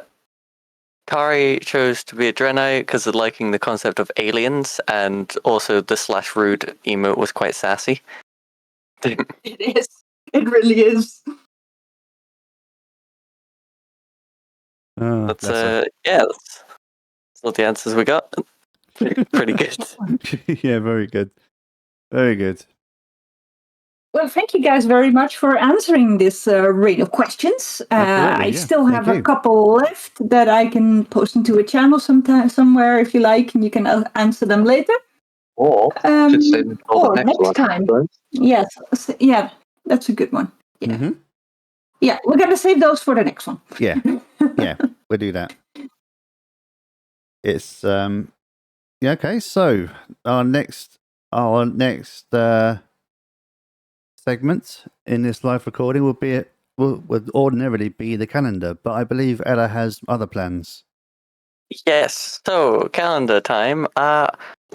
Kari chose to be a Draenei because of liking the concept of aliens, and also the /rude emote was quite sassy. It is. It really is. That's all the answers we got. Pretty good. Yeah, very good. Very good. Well, thank you guys very much for answering this ring of questions. I still have a couple left that I can post into a channel somewhere if you like, and you can answer them later. Or next time. Yes. Yeah, that's a good one. Yeah. Yeah, we're going to save those for the next one. Yeah, we'll do that. It's okay. So our next segment in this live recording would ordinarily be the calendar, but I believe Ella has other plans. Yes. So calendar time.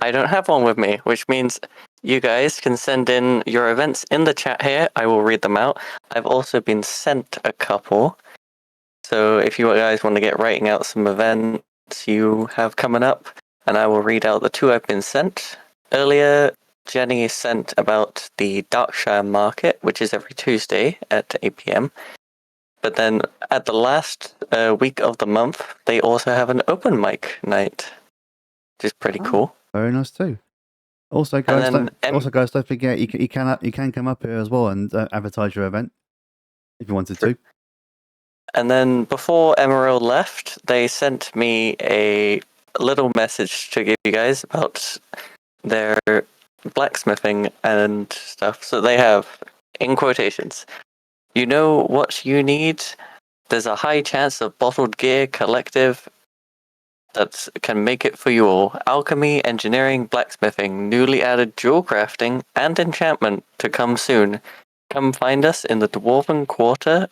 I don't have one with me, which means you guys can send in your events in the chat here. I will read them out. I've also been sent a couple. So if you guys want to get writing out some events you have coming up, and I will read out the two I've been sent. Earlier, Jenny sent about the Darkshire Market, which is every Tuesday at 8 p.m. But then at the last week of the month, they also have an open mic night, which is pretty cool. Very nice too. Also, guys, don't forget you can come up here as well and advertise your event if you wanted to. And then before Emerald left, they sent me a little message to give you guys about their blacksmithing and stuff. So they have, in quotations, you know what you need? There's a high chance of bottled gear collective that can make it for you all. Alchemy, engineering, blacksmithing, newly added jewel crafting, and enchantment to come soon. Come find us in the Dwarven Quarter,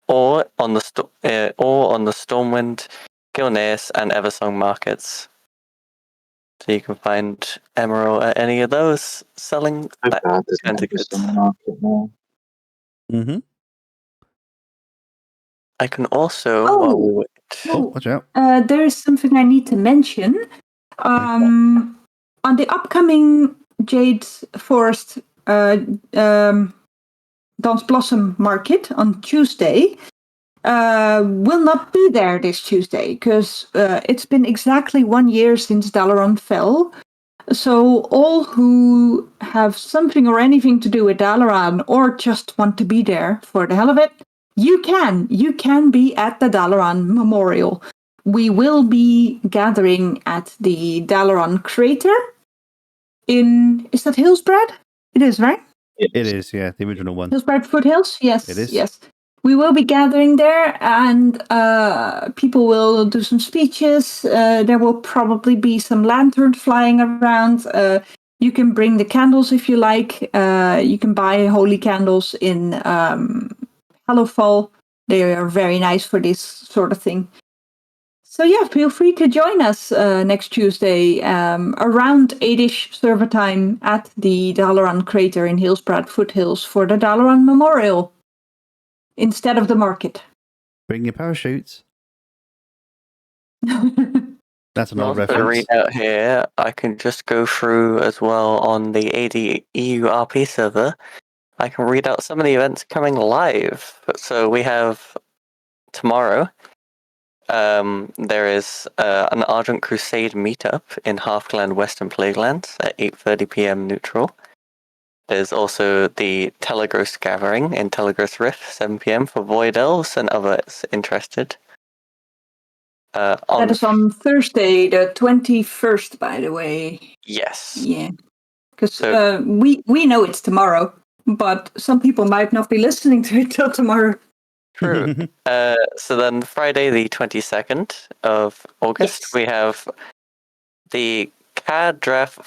or on the Stormwind, Gilneas, and Eversong markets. So you can find Emerald at any of those selling that kind of goods. I can also. Oh. While we wait. Oh, watch out. There is something I need to mention. On the upcoming Jade Forest Dance Blossom Market on Tuesday, will not be there this Tuesday because it's been exactly 1 year since Dalaran fell. So all who have something or anything to do with Dalaran or just want to be there for the hell of it, you can be at the Dalaran Memorial. We will be gathering at the Dalaran Crater is that Hillsbrad? It is, right? It is, yeah, the original one. Hillsbrad Foothills? Yes. It is. Yes. We will be gathering there, and people will do some speeches. There will probably be some lanterns flying around. You can bring the candles if you like. You can buy holy candles in Hallowfall. They are very nice for this sort of thing. So yeah, feel free to join us next Tuesday around 8-ish server time at the Dalaran Crater in Hillsbrad Foothills for the Dalaran Memorial. Instead of the market. Bring your parachutes. That's an old To reference. read out here, I can just go through as well on the AD EU RP server. I can read out some of the events coming live. So we have tomorrow. There is an Argent Crusade meetup in Halfglen Western Plaguelands at 8:30 p.m. neutral. There's also the Telegross Gathering in Telegross Rift, 7 p.m. for Void Elves and others interested. That is on Thursday, the 21st, by the way. Yes. Yeah. Because we know it's tomorrow, but some people might not be listening to it till tomorrow. True. So then Friday, the 22nd of August, we have the Cadraf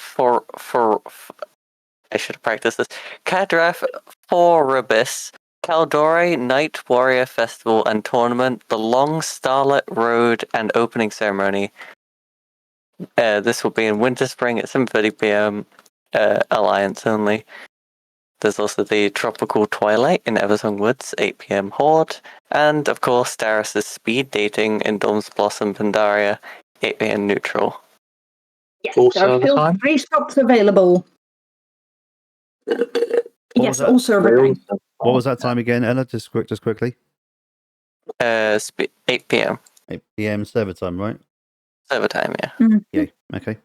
I should have practiced this. Cadraf Foribus Caldore Night Warrior Festival and Tournament, the Long Starlit Road and Opening Ceremony. This will be in Winter Spring at 7:30 p.m. Alliance only. There's also the Tropical Twilight in Eversong Woods, 8 p.m. Horde, and of course Darius' Speed Dating in Dawn's Blossom Pandaria, 8 p.m. neutral. Yes, All there are server still time? 3 stops available. Yes, all server time. What was that time again, Ella? Just quickly. 8 p.m. 8 p.m. server time, right? Server time, yeah. Mm-hmm. Yeah. Okay.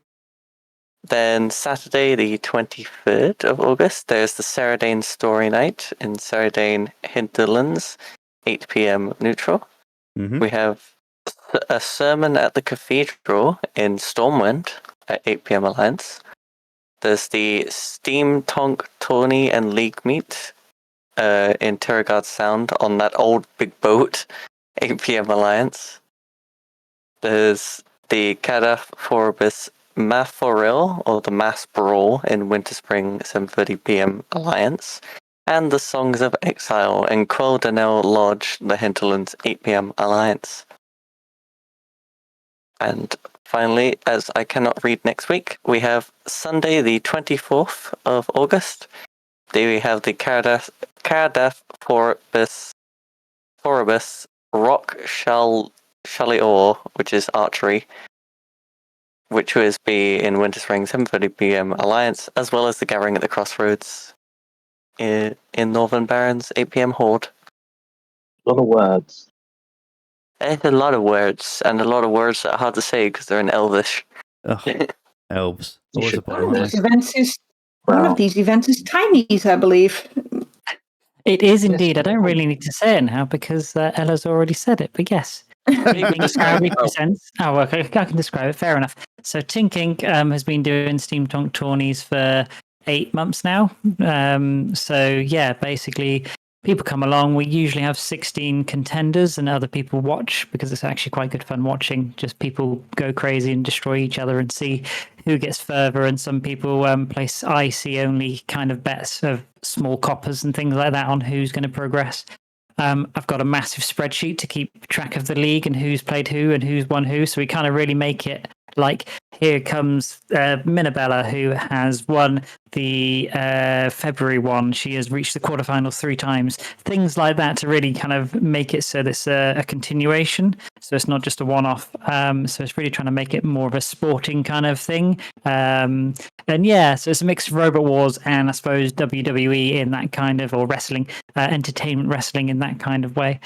Then Saturday, the 23rd of August, there's the Saradane Story Night in Saradane Hinterlands, 8 p.m. neutral. Mm-hmm. We have a sermon at the Cathedral in Stormwind at 8 p.m. Alliance. There's the Steam Tonk Tourney and League meet in Terragard Sound on that old big boat, 8 p.m. Alliance. There's the Cadaf Foribus Maforil, or the Mass Brawl in Winter Spring, 7:30 p.m. Alliance. And the Songs of Exile in Queldanel Lodge, the Hinterlands, 8 p.m. Alliance. And finally, as I cannot read next week, we have Sunday, the 24th of August. There we have the Caradaf Foribus Rock Shalior, which is archery, which will be in Winter Spring, 7:30 p.m. Alliance, as well as the Gathering at the Crossroads in Northern Barrens, 8 p.m. Horde. A lot of words. It's a lot of words, and a lot of words that are hard to say because they're in Elvish. Oh, elves. You Always a should problem, One aren't of they? these events is Chinese, I believe. It is indeed. I don't really need to say it now because Ella's already said it, but yes. Skybreaker presents. Oh, okay, I can describe it. Fair enough. So Tinkink has been doing Steampunk tourneys for 8 months now. So yeah, basically people come along. We usually have 16 contenders and other people watch because it's actually quite good fun watching. Just people go crazy and destroy each other and see who gets further. And some people place IC only kind of bets of small coppers and things like that on who's going to progress. I've got a massive spreadsheet to keep track of the league and who's played who and who's won who. So we kind of really make it Like here comes Minabella, who has won the February one. She has reached the quarterfinals 3 times. Things like that to really kind of make it so that it's a continuation. So it's not just a one-off. So it's really trying to make it more of a sporting kind of thing. And yeah, so it's a mix of Robot Wars and I suppose WWE in that kind of, or wrestling, entertainment wrestling in that kind of way.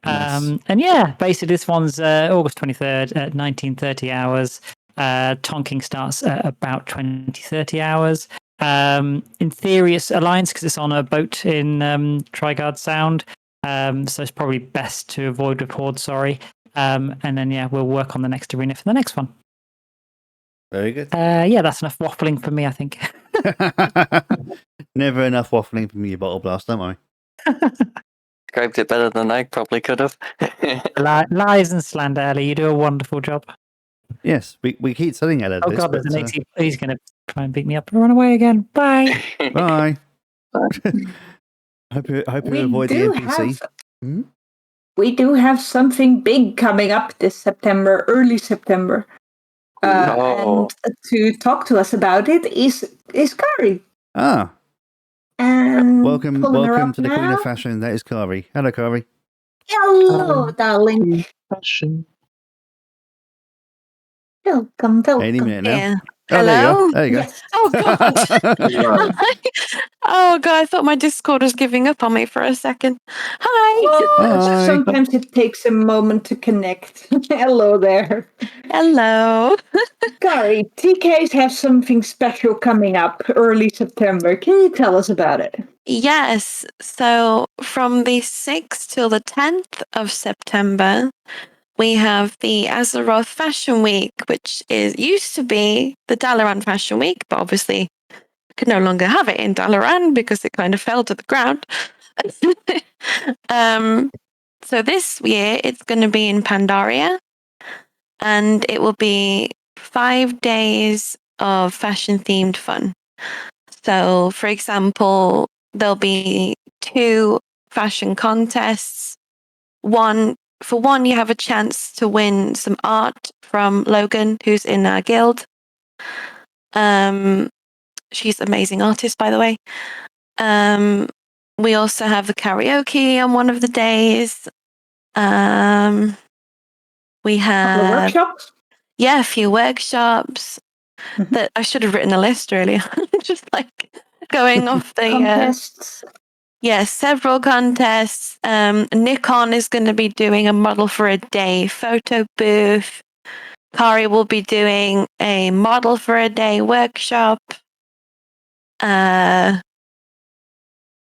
Nice. And yeah, basically this one's August 23rd at 19:30 hours. Tonking starts at about 20:30 hours. In theory, it's Alliance because it's on a boat in Trigard Sound. So it's probably best to avoid with Horde, sorry. And then, yeah, we'll work on the next arena for the next one. Very good. Yeah, that's enough waffling for me, I think. Never enough waffling from you, Bottle Blast, don't worry. Described it better than I probably could have. Lies and slander, Ellie. You do a wonderful job. Yes, we keep telling Ella Oh this. God, there's but, an 80. He's going to try and beat me up and run away again. Bye. Bye. hope you avoid the NPC. We do have something big coming up this September, early September. And to talk to us about it is Kari. Ah. And welcome to the Queen of Fashion. That is Kari. Hello, Kari. Hello, darling. Fashion. Welcome. Any minute now. Yeah. Oh, Hello? there you go. Yes. Oh God. Oh God, I thought my Discord was giving up on me for a second. Hi. Hi. Sometimes it takes a moment to connect. Hello there. Hello. Kari, TKs have something special coming up early September. Can you tell us about it? Yes. So from the 6th till the 10th of September, we have the Azeroth Fashion Week, which used to be the Dalaran Fashion Week, but obviously could no longer have it in Dalaran because it kind of fell to the ground. So this year it's going to be in Pandaria, and it will be 5 days of fashion-themed fun. So, for example, there'll be 2 fashion contests. For one, you have a chance to win some art from Logan, who's in our guild. She's an amazing artist, by the way. We also have the karaoke on one of the days. We have workshops. Yeah, a few workshops. That I should have written a list really. Just like going off the contests. Yes, several contests. Nikon is going to be doing a model for a day photo booth. Kari will be doing a model for a day workshop.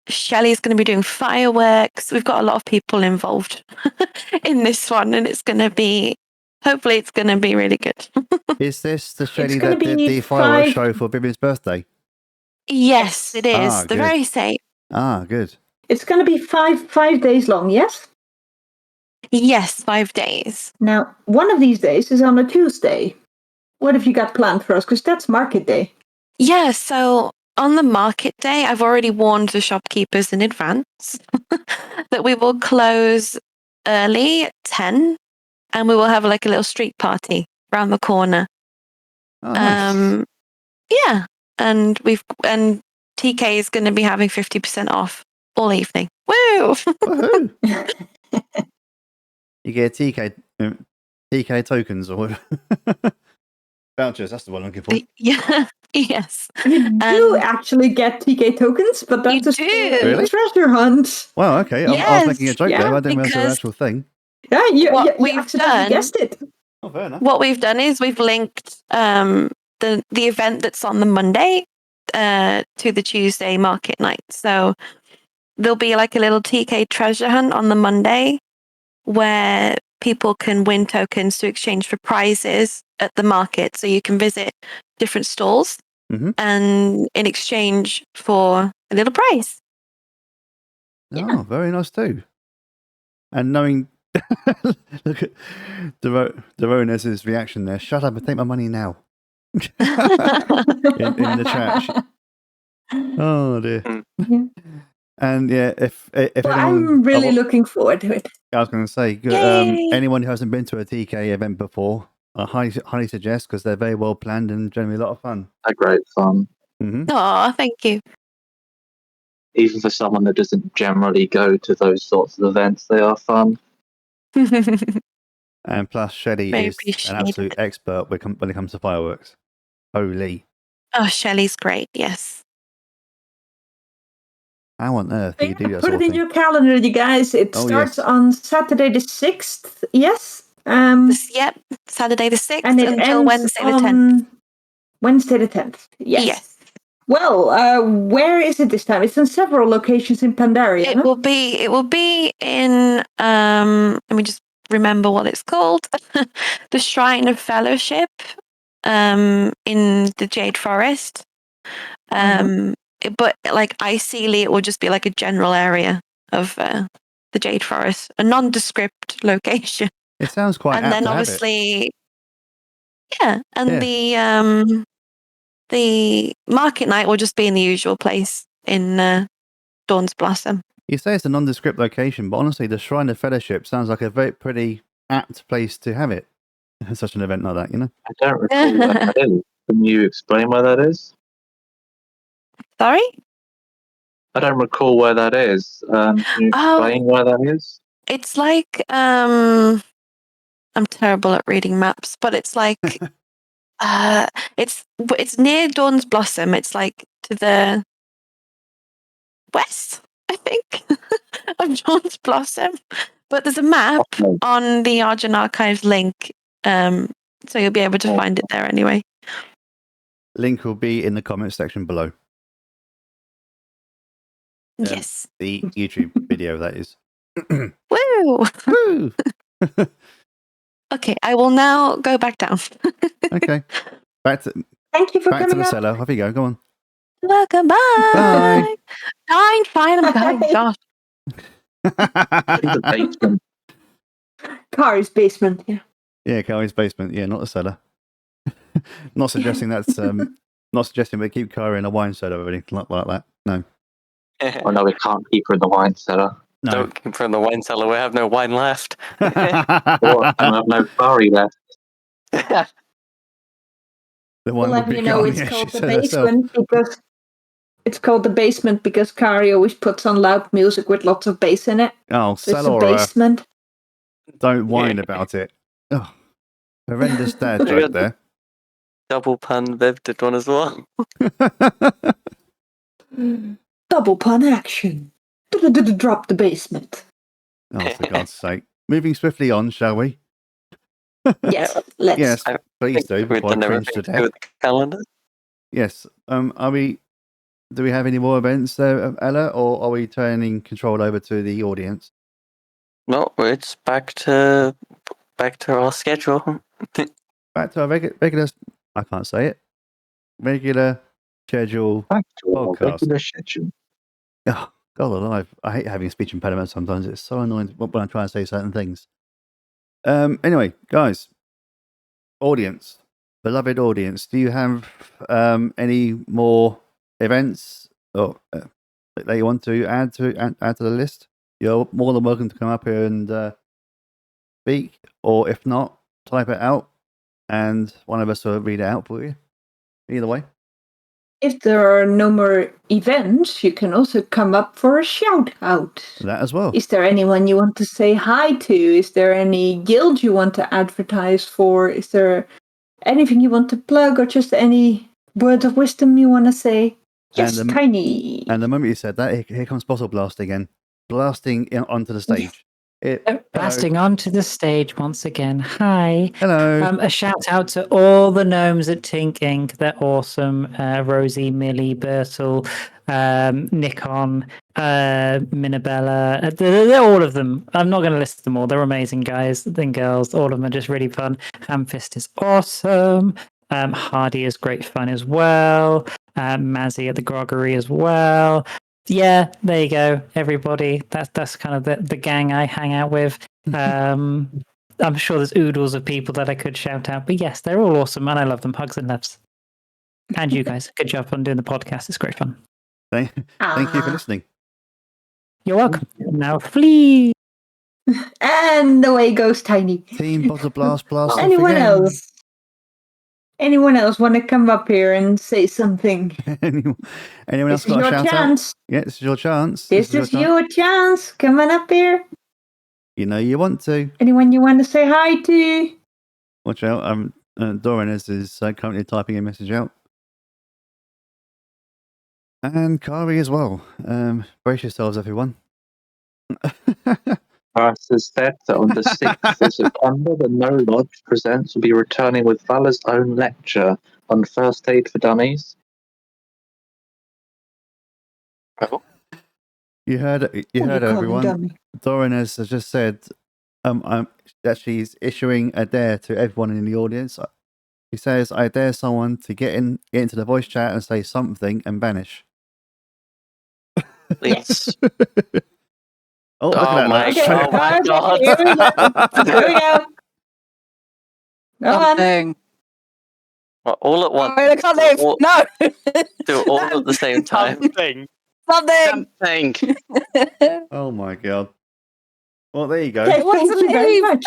Shelley's going to be doing fireworks. We've got a lot of people involved in this one, and hopefully it's going to be really good. Is this the Shelley that did the fireworks show for Vivian's birthday? Yes, it is. The good. very same. Ah, good. It's going to be five days long, yes? Yes, 5 days. Now, one of these days is on a Tuesday. What have you got planned for us? Because that's market day. Yeah, so on the market day, I've already warned the shopkeepers in advance that we will close early at 10, and we will have like a little street party around the corner. Oh, nice. Yeah, and TK is going to be having 50% off all evening. Woo! Woohoo! You get TK tokens or vouchers. That's the one I'm looking for. Yeah. Yes. You do actually get TK tokens, but that's Really? treasure hunt. Wow, okay. I was making a joke there. I didn't realize it was an actual thing. Yeah, you we've accidentally guessed it. Oh, fair enough. What we've done is we've linked the event that's on the Monday to the Tuesday market night. So there'll be like a little TK treasure hunt on the Monday where people can win tokens to exchange for prizes at the market. So you can visit different stalls and in exchange for a little prize. Oh, very nice too. And knowing, look at Derones's reaction there. Shut up and take my money now. in the chat. Oh dear. Yeah. And yeah, if anyone, I'm really looking forward to it. I was going to say, good, anyone who hasn't been to a TK event before, I highly suggest because they're very well planned and generally a lot of fun. They're great fun. Oh, thank you. Even for someone that doesn't generally go to those sorts of events, they are fun. And plus, Shelley Very is an absolute appreciated. expert when it comes to fireworks. Holy. Oh, Shelley's great. Yes. How on earth do you do that Put sort it of in thing? your calendar, you guys. It Oh, starts yes. on Saturday the 6th. Yes. Yep. Saturday the 6th And it until ends Wednesday the 10th. on Wednesday the 10th. Yes. Well, where is it this time? It's in several locations in Pandaria. It will be in let me just remember what it's called. The Shrine of Fellowship in the Jade Forest. But like ideally it will just be like a general area of the Jade Forest, a nondescript location. It sounds quite And apt then to have it. obviously the market night will just be in the usual place in Dawn's Blossom. You say it's a nondescript location, but honestly, the Shrine of Fellowship sounds like a very pretty apt place to have it. Such an event like that, you know? I don't recall where that is. Can you explain where that is? Sorry? I don't recall where that is. Can you explain where that is? It's like I'm terrible at reading maps, but it's like it's near Dawn's Blossom. It's like to the west, I think, of Dawn's Blossom. But there's a map on the Argent Archives link, so you'll be able to find it there anyway. Link will be in the comment section below. Yes. The YouTube video, that is. Woo! Woo! Okay, I will now go back down. Okay. Thank you for back to coming the up. cellar. Off you go. Go on. Welcome back. Bye. Fine, I'm going. Gosh. The basement. Kari's basement, yeah. Yeah, Kari's basement. Yeah, not the cellar. Not suggesting that's not suggesting we keep Kari in a wine cellar or anything like that. No. Oh no, we can't keep her in the wine cellar. No. Don't keep her in the wine cellar. We have no wine left. Or I have no Kari left. The one We'll would have be you know gone. it's Yeah, she called the said herself. basement because it's called the basement because Kari always puts on loud music with lots of bass in it. Oh, So it's a cellar. basement. Don't whine about it. Oh, horrendous dad joke there. Double pun, Viv did one as well. Double pun action. Drop the basement. Oh, for God's sake. Moving swiftly on, shall we? Yes, let's. Yes, please do. We've Before I done cringe to everything to do death. with the calendar. Yes. Do we have any more events there, Ella, or are we turning control over to the audience? No, it's back to our schedule. Back to our regular. I can't say it. Regular schedule. Back to our podcast. regular schedule. Oh, God alive! I hate having a speech impediment sometimes. It's so annoying when I try and say certain things. Anyway, guys, audience, beloved audience, do you have any more events or that you want to add to the list? You're more than welcome to come up here and speak, or if not, type it out, and one of us will read it out for you. Either way. If there are no more events, you can also come up for a shout out. That as well. Is there anyone you want to say hi to? Is there any guild you want to advertise for? Is there anything you want to plug or just any words of wisdom you want to say? Yes, Tiny. And the moment you said that, here comes Bottle Blast again. Blasting onto the stage. Blasting onto the stage once again. Hi. Hello. A shout out to all the gnomes at Tink Inc. They're awesome. Rosie, Millie, Bertel, Nikon, Minabella. They're all of them. I'm not going to list them all. They're amazing guys and girls. All of them are just really fun. Hamfist is awesome. Hardy is great fun as well. Mazzy at the Groggery as well. Yeah, there you go, everybody. That's kind of the gang I hang out with. I'm sure there's oodles of people that I could shout out, but yes, they're all awesome, and I love them. Hugs and loves. And you guys, good job on doing the podcast. It's great fun. Thank you for listening. You're welcome. Now flee. And away goes Tiny. Team Bottle Blast off Anyone again. else? Anyone else want to come up here and say something? Anyone else This is got a your shout chance. out? Yeah, this is your chance. This is your chance. Come on up here. You know you want to. Anyone you want to say hi to? Watch out. Doran is currently typing a message out. And Kari as well. Brace yourselves, everyone. Paris has said that on the 6th of September, the No Lodge Presents will be returning with Vala's own lecture on first aid for dummies. Oh, You heard everyone. Dummy. Doran has just said that she's issuing a dare to everyone in the audience. He says, I dare someone to get into the voice chat and say something and vanish. yes. Oh, look at that. my Okay, God. Oh my God. Here we go. Here we go. Go on. Something. Well, all at once. Oh, I can't live. All- No. Do it all at the same time. Something. Something. Something. Oh my God. Well, there you go. Okay, What's thank the you very leave? much.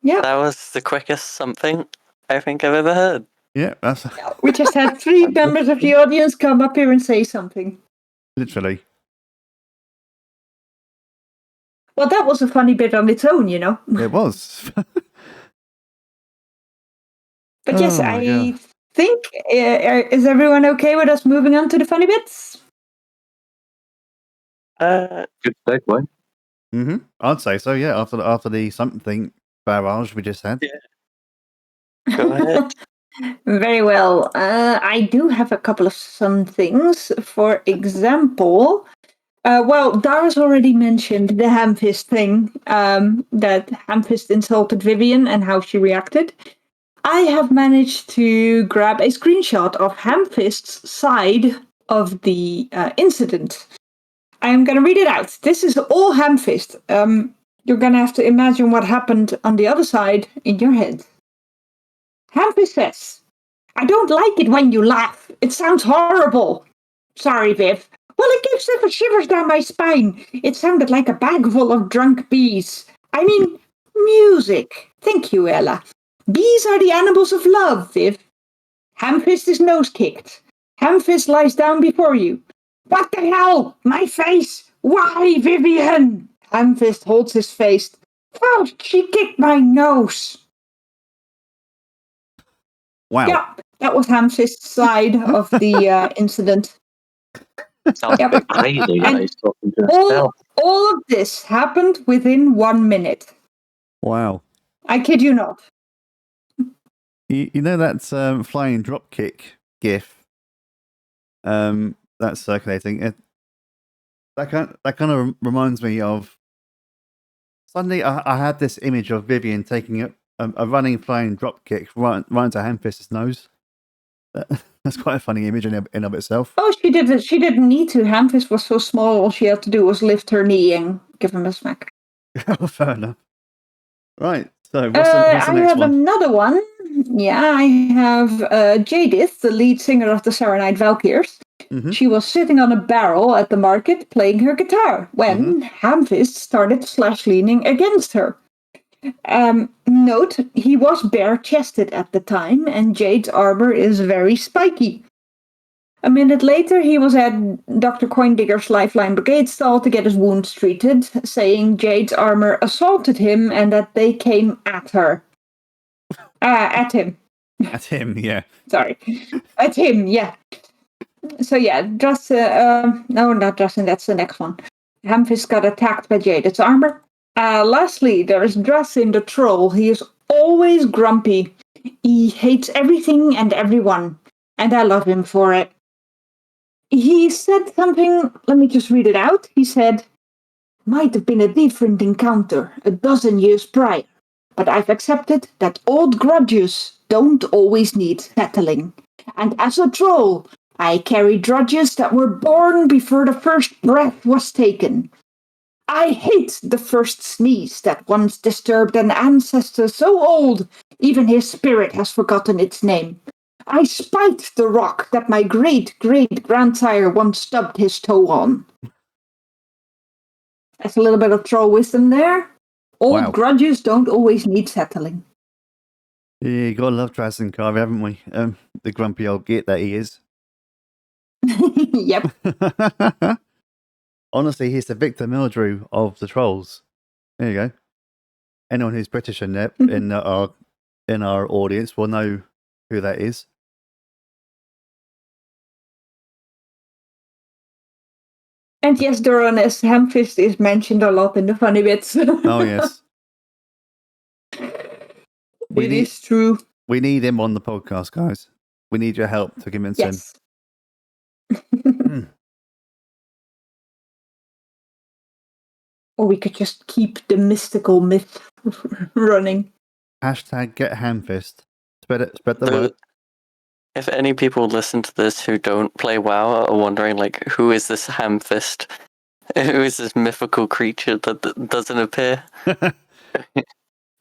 Yeah, That was the quickest something I think I've ever heard. Yeah, that's we just had 3 members of the audience come up here and say something. literally. Well, that was a funny bit on its own, you know. It was. But yes, Oh my I God. think, is everyone okay with us moving on to the funny bits? Good segue. I'd say so, yeah. After the something barrage we just had. Go ahead. Very well. I do have a couple of some things. For example, well, Dara's already mentioned the Hamfist thing, that Hamfist insulted Vivian and how she reacted. I have managed to grab a screenshot of Hamfist's side of the incident. I'm going to read it out. This is all Hamfist. You're going to have to imagine what happened on the other side in your head. Hamfist says, I don't like it when you laugh. It sounds horrible. Sorry, Viv. Well, it gives little shivers down my spine. It sounded like a bag full of drunk bees. I mean, music. Thank you, Ella. Bees are the animals of love, Viv. Hamfist is nose-kicked. Hamfist lies down before you. What the hell? My face? Why, Vivian? Hamfist holds his face. Oh, she kicked my nose. Wow. Yeah, that was Hamfist's side of the incident. Sounds Yep. a bit Crazy that And he's talking to himself. all of this happened within 1 minute. Wow. I kid you not. You know that flying dropkick gif that's circulating? That kind of reminds me of... Suddenly I had this image of Vivian taking a running flying dropkick right to Hamfist's nose. That's quite a funny image in of itself. Oh, she didn't need to. Hamfist was so small, all she had to do was lift her knee and give him a smack. Oh, fair enough. Right, so what's the I next have one? another one. Yeah, I have Jadith, the lead singer of the Saranite Valkyrs. Mhm. She was sitting on a barrel at the market playing her guitar when Hamfist started slash-leaning against her. Note, he was bare-chested at the time, and Jade's armor is very spiky. A minute later, he was at Dr. Coindigger's Lifeline Brigade stall to get his wounds treated, saying Jade's armor assaulted him and that they came at her. At him. At him, yeah. Sorry. At him, yeah. So yeah, no, not Justin, that's the next one. Hamfist got attacked by Jade's armor. Lastly, there is Drasin the troll. He is always grumpy. He hates everything and everyone, and I love him for it. He said something, let me just read it out. He said, might have been a different encounter 12 years prior, but I've accepted that old grudges don't always need settling. And as a troll, I carry grudges that were born before the first breath was taken. I hate the first sneeze that once disturbed an ancestor so old, even his spirit has forgotten its name. I spite the rock that my great-great-grandsire once stubbed his toe on. That's a little bit of troll wisdom there. Old Wow. grudges don't always need settling. Yeah, you gotta love Drazenkar, haven't we? The grumpy old git that he is. Yep. Honestly, he's the Victor Mildrew of the trolls. There you go. Anyone who's British in our audience will know who that is. And yes, Doran, as Hamfist is mentioned a lot in the funny bits. Oh yes. It is true. We need him on the podcast, guys. We need your help to convince him. Yes. Or we could just keep the mystical myth running. Hashtag get Hamfist. Spread the word. If any people listen to this who don't play WoW are wondering, like, who is this Hamfist? Who is this mythical creature that doesn't appear? The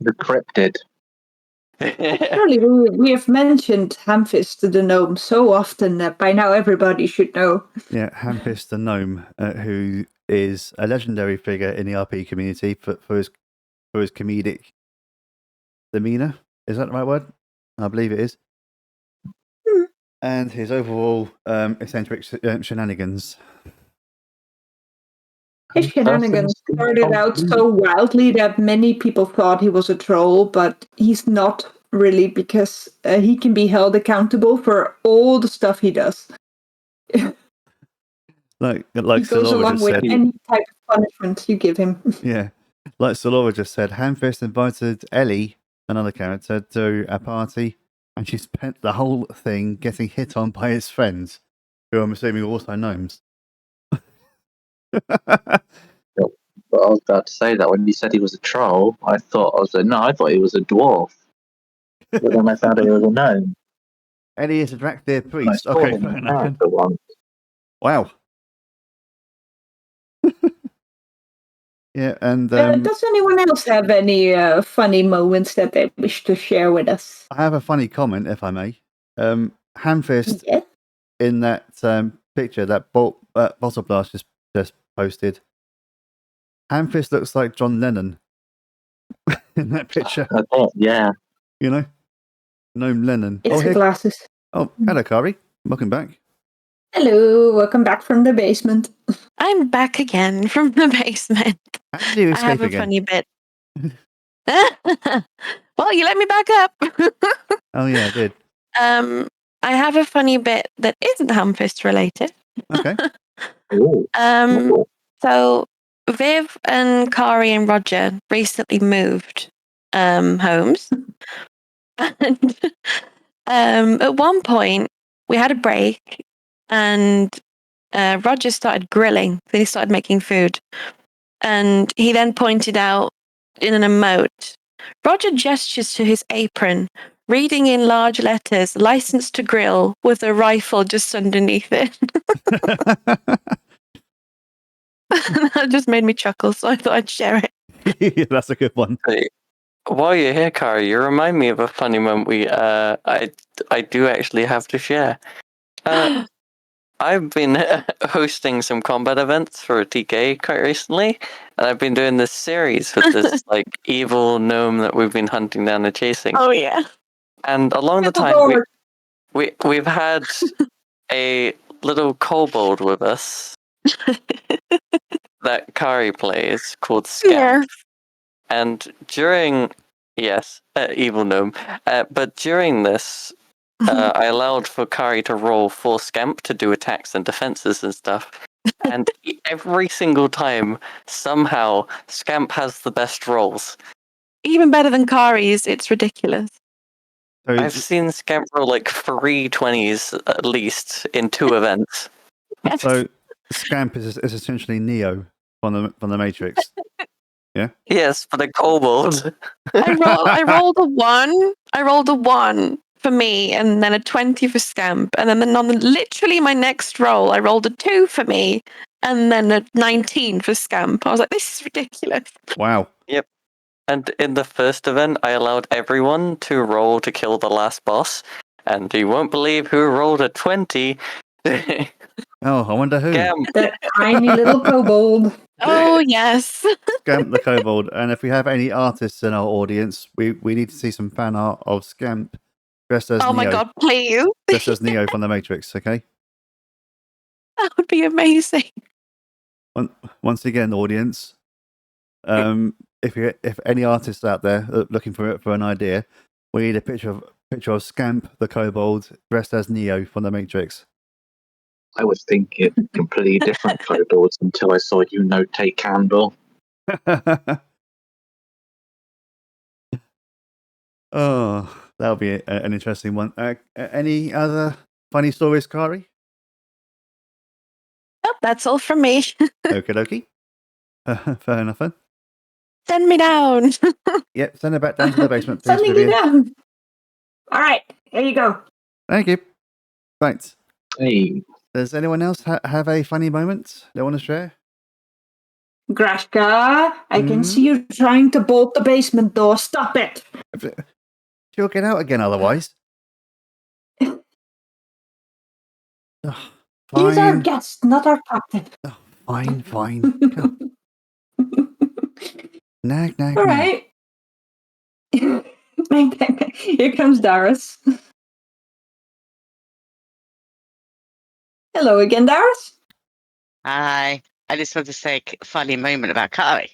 cryptid. Surely we have mentioned Hamfist the gnome so often that by now everybody should know. Yeah, Hamfist the gnome, who is a legendary figure in the RP community for his comedic demeanor. Is that the right word? I believe it is. And his overall eccentric shenanigans. His shenanigans started out so wildly that many people thought he was a troll, but he's not really, because he can be held accountable for all the stuff he does. Like he goes Solora along just with said. any type of punishment you give him. Yeah. Like Solora just said, Hamfist invited Ellie, another character, to a party, and she spent the whole thing getting hit on by his friends, who I'm assuming are also gnomes. But I was about to say that when you said he was a troll, I thought he was a dwarf. But then I found out he was a gnome. Ellie is a Drakthir And I priest. saw Okay, him fair in enough. character once. Wow. Yeah, and Does anyone else have any funny moments that they wish to share with us? I have a funny comment, if I may. Hamfist in that picture that Bottle Blast just posted. Hamfist looks like John Lennon in that picture. Yeah. You know? Gnome Lennon. It's the glasses. Oh, hello, Kari. Welcome back. Hello, welcome back from the basement. I'm back again from the basement. How did you I escape have a again? funny bit. Well, you let me back up. Oh yeah, I did. I have a funny bit that isn't Hamfist related. Okay. So Viv and Kari and Roger recently moved homes. And at one point we had a break and Roger started grilling. Then he started making food. And he then pointed out in an emote, Roger gestures to his apron, reading in large letters, "License to grill," with a rifle just underneath it. That just made me chuckle, so I thought I'd share it. Yeah, that's a good one. Hey, while you're here, Kari, you remind me of a funny moment I do actually have to share. I've been hosting some combat events for TK quite recently, and I've been doing this series with this like evil gnome that we've been hunting down and chasing. Oh yeah. And along the time we've had a little kobold with us that Kari plays called Scamp. And during evil gnome. But during this I allowed for Kari to roll for Scamp to do attacks and defenses and stuff. And every single time, somehow, Scamp has the best rolls. Even better than Kari's, it's ridiculous. I've seen Scamp roll like 3 20s at least in 2 events. So Scamp is essentially Neo from the Matrix. Yeah? Yes, for the kobold. I rolled a 1. I rolled a 1 for me, and then a 20 for Scamp. And then on literally my next roll, I rolled a 2 for me, and then a 19 for Scamp. I was like, this is ridiculous. Wow. Yep. And in the first event, I allowed everyone to roll to kill the last boss. And you won't believe who rolled a 20. Oh, I wonder who. Scamp. That tiny little kobold. Oh, yes. Scamp the Kobold. And if we have any artists in our audience, we need to see some fan art of Scamp dressed as Oh, Neo. my God, please. Dressed as Neo from the Matrix, okay? That would be amazing. Once again, audience, if any artists out there are looking for an idea, we need a picture of Scamp the Kobold dressed as Neo from the Matrix. I was thinking completely different kobolds until I saw you notate Campbell. Oh, that'll be an interesting one. Any other funny stories, Kari? Oh, that's all from me. Okie dokie. Fair enough then. Send me down. Yep, send it back down to the basement, please, Sending you Vivian. down. All right, here you go. Thank you. Right. Hey, Does anyone else have a funny moment they want to share? Grashka, I can see you trying to bolt the basement door. Stop it. She'll get out again otherwise. Oh, He's our fine. guest, not our captain. Oh, fine. Nag. All right. Here comes Darius. Hello again, Darius. Hi. I just want to say a funny moment about Kari.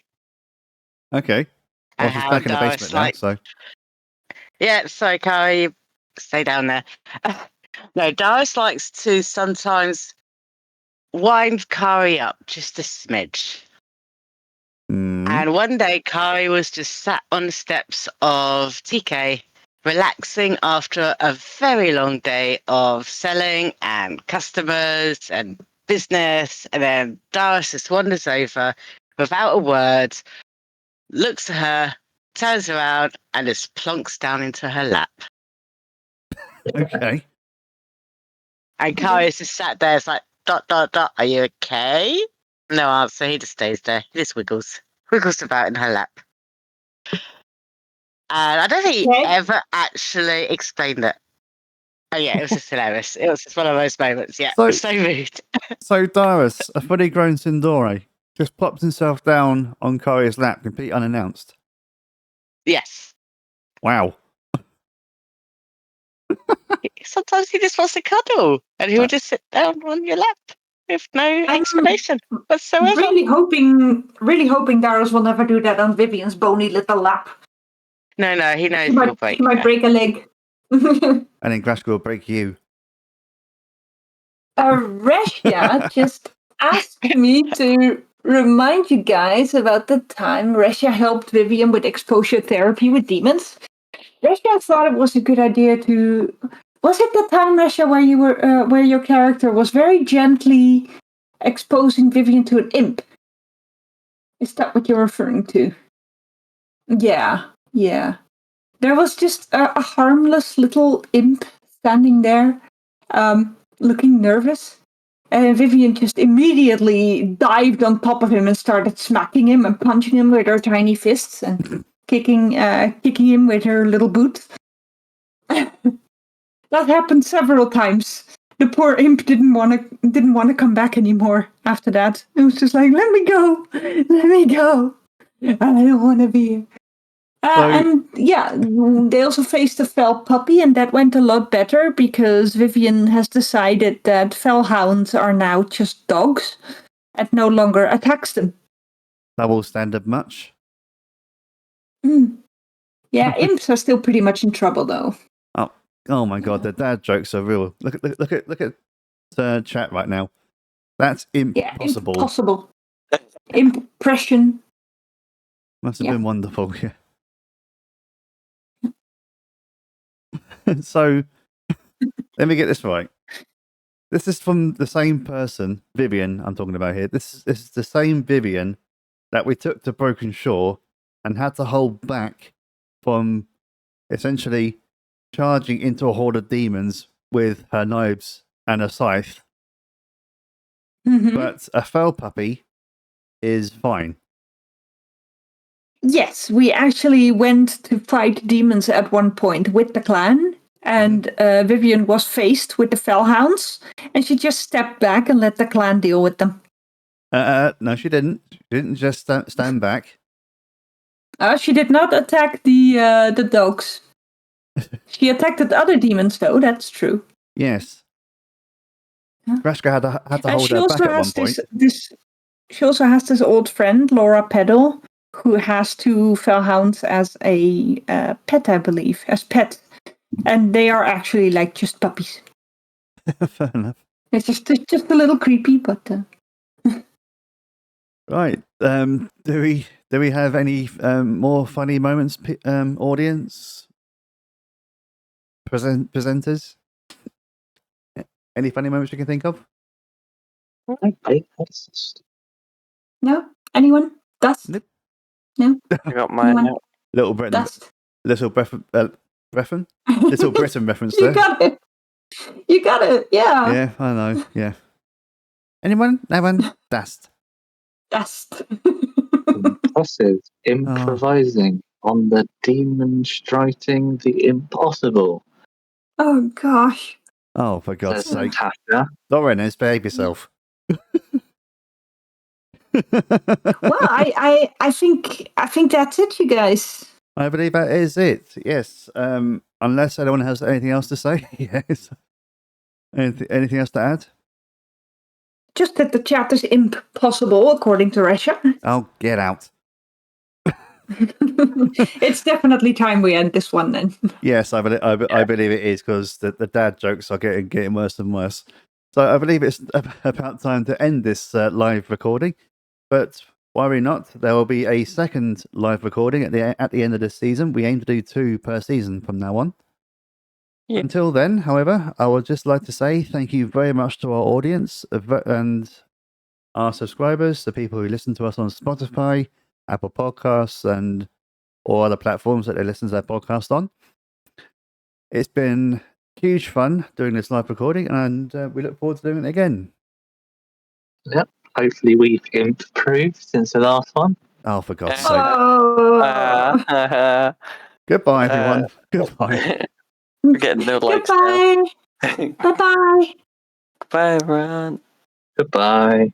Okay. Well, And she's how back in the Doris basement now, so. Yeah, sorry, Kari. Stay down there. No, Doris likes to sometimes wind Kari up just a smidge. And one day, Kari was just sat on the steps of TK, relaxing after a very long day of selling and customers and business. And then Doris just wanders over without a word, looks at her, turns around, and just plonks down into her lap. Okay. And Kari's just sat there, it's like, ... are you okay? No answer, he just stays there. He just wiggles about in her lap. And I don't think he ever actually explained it. Oh yeah, it was just hilarious. It was just one of those moments. Yeah, so rude. So Darius, a fully grown Sindore, just plops himself down on Kari's lap, completely unannounced. Yes. Wow. Sometimes he just wants to cuddle, and he would just sit down on your lap with no explanation whatsoever. Really hoping Darius will never do that on Vivian's bony little lap. No, he knows He he'll break. He might break a leg. And then Grashka will break you. Resha just asked me to remind you guys about the time Resha helped Vivian with exposure therapy with demons. Resha thought it was a good idea to... Was it the time, Resha, where you were, where your character was very gently exposing Vivian to an imp? Is that what you're referring to? Yeah. There was just a harmless little imp standing there, looking nervous. And Vivian just immediately dived on top of him and started smacking him and punching him with her tiny fists and kicking him with her little boots. That happened several times. The poor imp didn't want to come back anymore after that. It was just like, let me go. I don't want to be here. And yeah, they also faced a fel puppy, and that went a lot better because Vivian has decided that fel hounds are now just dogs and no longer attacks them. Double standard much? Yeah, imps are still pretty much in trouble though. Oh my god, the dad jokes are real. Look at chat right now. That's impossible. Yeah, impossible. Impression. Must have been wonderful, yeah. So, let me get this right. This is from the same person, Vivian, I'm talking about here. This is the same Vivian that we took to Broken Shore and had to hold back from essentially charging into a horde of demons with her knives and a scythe. Mm-hmm. But a fel puppy is fine. Yes, we actually went to fight demons at one point with the clan, And Vivian was faced with the Fellhounds, and she just stepped back and let the clan deal with them. No, she didn't. She didn't just stand back. She did not attack the dogs. She attacked the other demons, though. That's true. Yes. Huh? Rashka had to hold she her also back at one has point. She also has this old friend, Laura Peddle, who has 2 Fellhounds as a pet, I believe, as pets. And they are actually like just puppies. Fair enough. It's just a little creepy, but. Right. Do we have any more funny moments, audience? Presenters? Any funny moments you can think of? No? Anyone? Dust? Nope. No? I got mine Anyone? now. Little Britain. Dust? Little Britain Little Britain reference You there. got it. You got it. Yeah. Yeah, I know. Yeah. Anyone? No one? Dust. Dust. Impressive. Improvising on the demonstrating the impossible. Oh, gosh. Oh, for God's Says sake. Natasha. Lauren, behave yourself. Well, I think that's it, you guys. I believe that is it. Yes. Unless anyone has anything else to say. Yes. Anything else to add? Just that the chat is impossible, according to Resha. Oh, get out. It's definitely time we end this one then. Yes, I believe it is, because the dad jokes are getting worse and worse. So I believe it's about time to end this live recording. But worry not, there will be a second live recording at the end of this season. We aim to do 2 per season from now on. Yeah. Until then, however, I would just like to say thank you very much to our audience and our subscribers, the people who listen to us on Spotify, Apple Podcasts, and all other platforms that they listen to their podcast on. It's been huge fun doing this live recording, and we look forward to doing it again. Yep. Hopefully we've improved since the last one. Oh, for God's sake. Oh. Goodbye, everyone. Goodbye. We're getting no likes now. Goodbye. Bye-bye. Bye, everyone. Goodbye.